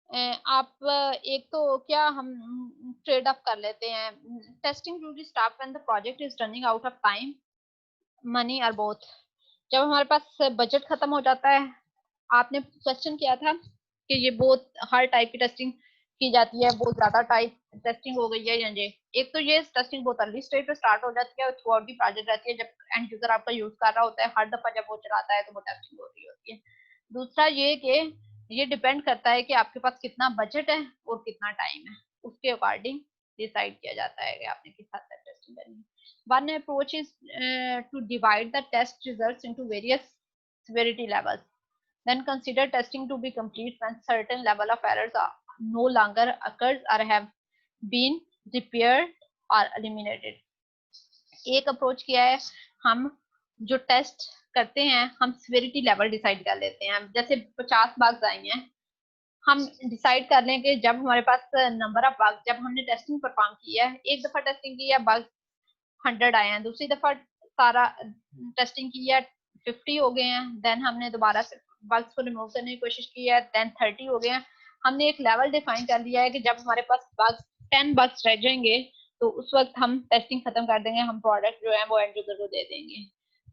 आप एक तो क्या हम ट्रेड ऑफ कर लेते हैं। Testing duty start when the project is running out of time, money और बोथ। जब हमारे पास बजट खत्म हो जाता है, आपने क्वेश्चन किया था कि ये बहुत हर टाइप की टेस्टिंग की जाती है, बहुत ज्यादा टाइप टेस्टिंग हो गई है या ये। एक तो ये टेस्टिंग बहुत अर्ली स्टेज पे स्टार्ट हो जाती है और थ्रू आउट दी प्रोजेक्ट रहती है, जब एंड यूजर आपका यूज कर रहा होता है, हर दफा जब वो चलाता है तो वो टेस्टिंग हो रही होती है। दूसरा ये कि ये डिपेंड करता है कि आपके पास कितना बजट है और कितना टाइम है, उसके अकॉर्डिंग डिसाइड किया जाता है कि आपने किस हद तक टेस्टिंग करनी है। One approach is to divide the test results into various severity levels. Then consider testing to be complete when certain level of errors are no longer occurs or have been repaired or eliminated. एक approach किया है, हम जो test करते हैं, हम severity level decide कर लेते हैं। जैसे 50 बग्स आई हैं, हम डिसाइड कर लें कि जब हमारे पास नंबर ऑफ बग्स, जब हमने टेस्टिंग परफॉर्म की है, एक दफा टेस्टिंग की है, बग्स 100 आए हैं, दूसरी दफा सारा टेस्टिंग की है, 50 हो गए हैं, देन हमने दोबारा से बग्स को रिमूव करने की कोशिश की है, देन 30 हो गए हैं। हमने एक लेवल डिफाइन कर लिया है कि जब हमारे पास बग्स 10 बग्स रह जाएंगे, तो उस वक्त हम टेस्टिंग खत्म कर देंगे, हम प्रोडक्ट जो है वो एंड यूजर को दे देंगे।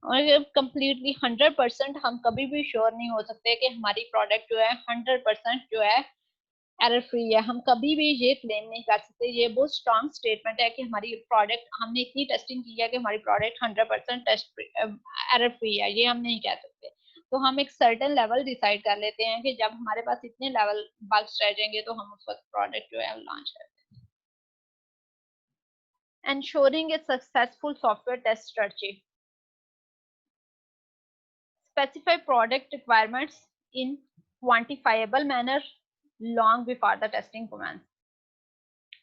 और कम्प्लीटली 100% हम कभी भी श्योर नहीं हो सकते कि हमारी प्रोडक्ट जो है 100% जो है एरर फ्री है। हम कभी भी ये क्लेम नहीं कर सकते, ये बहुत स्ट्रॉन्ग स्टेटमेंट है कि हमारी प्रोडक्ट, हमने इतनी टेस्टिंग की है कि हमारी प्रोडक्ट 100% टेस्ट एरर फ्री है, ये हम नहीं कह सकते। तो हम एक सर्टेन लेवल डिसाइड कर लेते हैं कि जब हमारे पास इतने लेवल बग्स रह जाएंगे तो हम उस वक्त प्रोडक्ट जो है लॉन्च करते हैं। Ensuring a successful software test strategy. Specify product requirements in quantifiable manner long before the testing commences.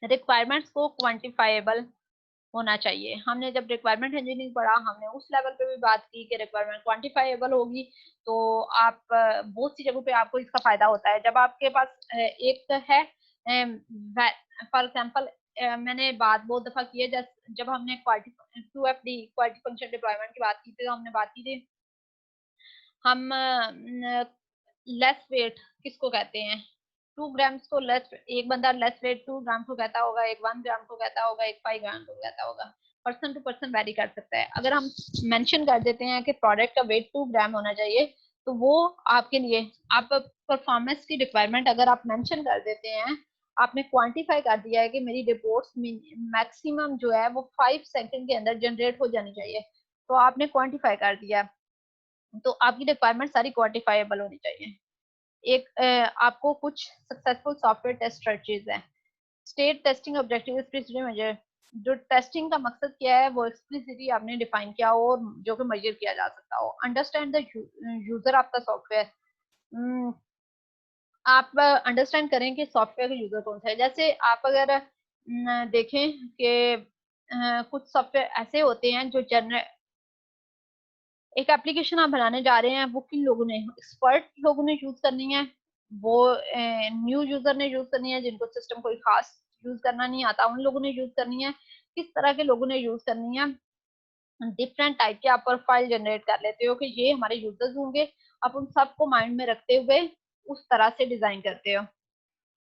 Requirements को क्वांटिफाइबल होना चाहिए। हमने जब रिक्वायरमेंट इंजीनियरिंग पढ़ा, हमने उस लेवल पे भी बात की कि रिक्वायरमेंट क्वांटिफाइबल होगी, तो आप बहुत सी जगहों पे आपको इसका फायदा होता है। जब आपके पास एक है, फॉर एग्जांपल मैंने बात बहुत दफा की है, जब हमने QFD क्वालिटी फंक्शन डिप्लॉयमेंट की बात की थी, तो हमने बात की थी हम लेस वेट किसको कहते हैं, 2 ग्राम्स को लेस, एक बंदा लेस वेट 2 ग्राम को कहता होगा, एक 1 ग्राम को कहता होगा, एक 5 ग्राम को कहता होगा। पर्सन टू पर्सन वेरी कर सकता है। अगर हम मेंशन कर देते हैं कि प्रोडक्ट का वेट 2 ग्राम होना चाहिए, तो वो आपके लिए, आप परफॉर्मेंस की रिक्वायरमेंट अगर आप मेंशन कर देते हैं, आपने क्वांटिफाई कर दिया है कि मेरी रिपोर्ट्स मैक्सिमम जो है वो 5 सेकंड के अंदर जनरेट हो जानी चाहिए, तो आपने क्वांटिफाई कर दिया, तो आपकी रिक्वायरमेंट सारी क्वांटिफाइबल होनी चाहिए। एक आपको कुछ सक्सेसफुल सॉफ्टवेयर टेस्ट स्ट्रेटजीज हैं। State testing objective explicitly measure, जो टेस्टिंग का मकसद क्या है वो एक्सप्लिसिटली आपने डिफाइन किया हो और जो कि मेजर किया जा सकता हो। Understand the user of the software, आप अंडरस्टैंड करें कि सॉफ्टवेयर का यूजर कौन सा है। जैसे आप अगर देखें कि कुछ सॉफ्टवेयर ऐसे होते हैं जो जनरल, एक एप्लीकेशन आप बनाने जा रहे हैं वो किन लोगों ने, एक्सपर्ट लोगों ने यूज करनी है, वो न्यू यूजर ने यूज करनी है जिनको सिस्टम कोई खास यूज करना नहीं आता उन लोगों ने यूज करनी है, किस तरह के लोगों ने यूज करनी है। डिफरेंट टाइप के आप प्रोफाइल जनरेट कर लेते हो कि ये हमारे यूजर्स होंगे, आप उन सबको माइंड में रखते हुए उस तरह से डिजाइन करते हो।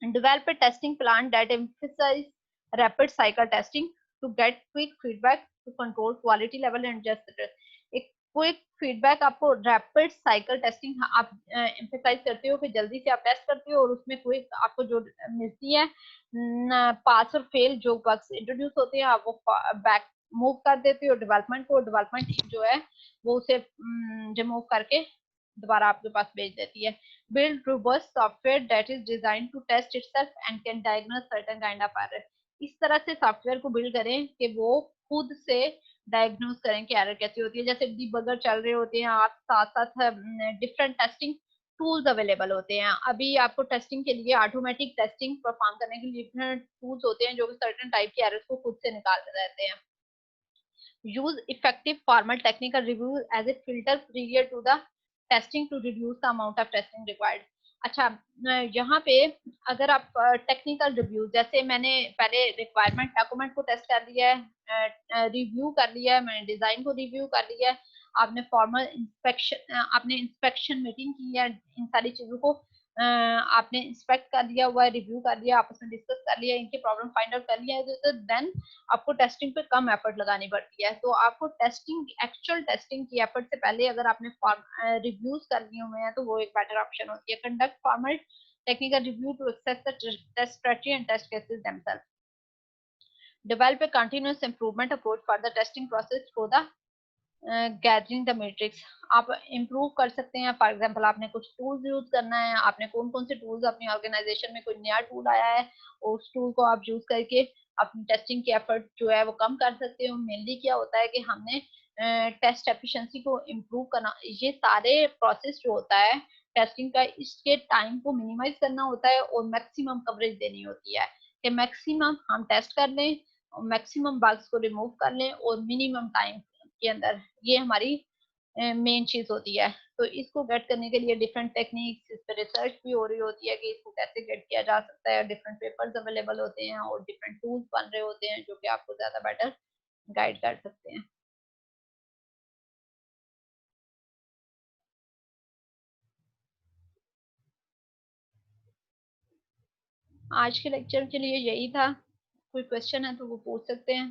Develop a testing plan that emphasizes rapid cycle testing to get quick feedback to control quality level and adjust it. एक क्विक फीडबैक आपको रैपिड साइकिल टेस्टिंग आप एम्फेसाइज करते हो कि जल्दी से आप टेस्ट करते हो और उसमें क्विक आपको जो मिलती है पास और फेल जो बग्स इंट्रोड्यूस होते हैं आप वो बैक मूव कर देते हो डेवलपमेंट को, डेवलपमेंट टीम जो है वो उसे रिमूव करके दोबारा आपके पास भेज देती है। Build robust software that is designed to test itself and can diagnose certain kind of error. इस तरह से सॉफ्टवेयर को बिल्ड करें कि वो खुद से डायग्नोज करें कि एरर कैसी होती है। जैसे डिबगर चल रहे होते हैं आप साथ साथ डिफरेंट टेस्टिंग टूल्स अवेलेबल होते हैं। अभी आपको टेस्टिंग के लिए ऑटोमेटिक टेस्टिंग परफॉर्म करने के लिए डिफरेंट टूल्स होते हैं जो कि सर्टेन टाइप के एरर्स को खुद से निकालते रहते हैं। Use effective formal technical review as a filter prior to the testing to reduce the amount of testing required. अच्छा, यहाँ पे अगर आप टेक्निकल रिव्यू, जैसे मैंने पहले रिक्वायरमेंट डॉक्यूमेंट को टेस्ट कर लिया है, रिव्यू कर लिया है, मैंने डिजाइन को रिव्यू कर लिया है, आपने फॉर्मल इंस्पेक्शन, आपने इंस्पेक्शन मीटिंग की है, इन सारी चीजों को आपने इंस्पेक्ट कर लिया हुआ है, रिव्यू कर लिया, आपस में डिस्कस कर लिया, इनके प्रॉब्लम फाइंड आउट कर लिया है, तो देन आपको टेस्टिंग पे कम एफर्ट लगानी पड़ती है। तो आपको टेस्टिंग, एक्चुअल टेस्टिंग की एफर्ट से पहले अगर आपने रिव्यूज कर लिए हुए हैं तो वो एक बेटर ऑप्शन होती है। Conduct formal technical review to access the test strategy and test cases themselves. Develop a continuous improvement approach for the testing process through the gathering the matrix. आप इम्प्रूव कर सकते हैं। फॉर एग्जांपल आपने कुछ tools use करना है, आपने कौन कौन से टूल्स अपनी ऑर्गेनाइजेशन में, कोई नया टूल आया है और उस टूल को आप यूज करके अपनी टेस्टिंग की एफर्ट जो है वो कम कर सकते हो। मेनली क्या होता है कि हमने टेस्ट एफिशिएंसी को इम्प्रूव करना, ये सारे प्रोसेस जो होता है टेस्टिंग का, इसके टाइम को मिनिमाइज करना होता है और मैक्सिमम कवरेज देनी होती है कि मैक्सिमम हम टेस्ट कर लें, मैक्सिमम बग्स को रिमूव कर लें और मिनिमम टाइम के अंदर। ये हमारी मेन चीज होती है। तो इसको गेट करने के लिए डिफरेंट टेक्निक्स, इस पर रिसर्च भी हो रही होती है कि इसको कैसे गेट किया जा सकता है। डिफरेंट पेपर्स अवेलेबल होते हैं और डिफरेंट टूल्स बन रहे होते हैं जो कि आपको ज्यादा बेटर गाइड कर सकते हैं। आज के लेक्चर के लिए यही था। कोई क्वेश्चन है तो वो पूछ सकते हैं।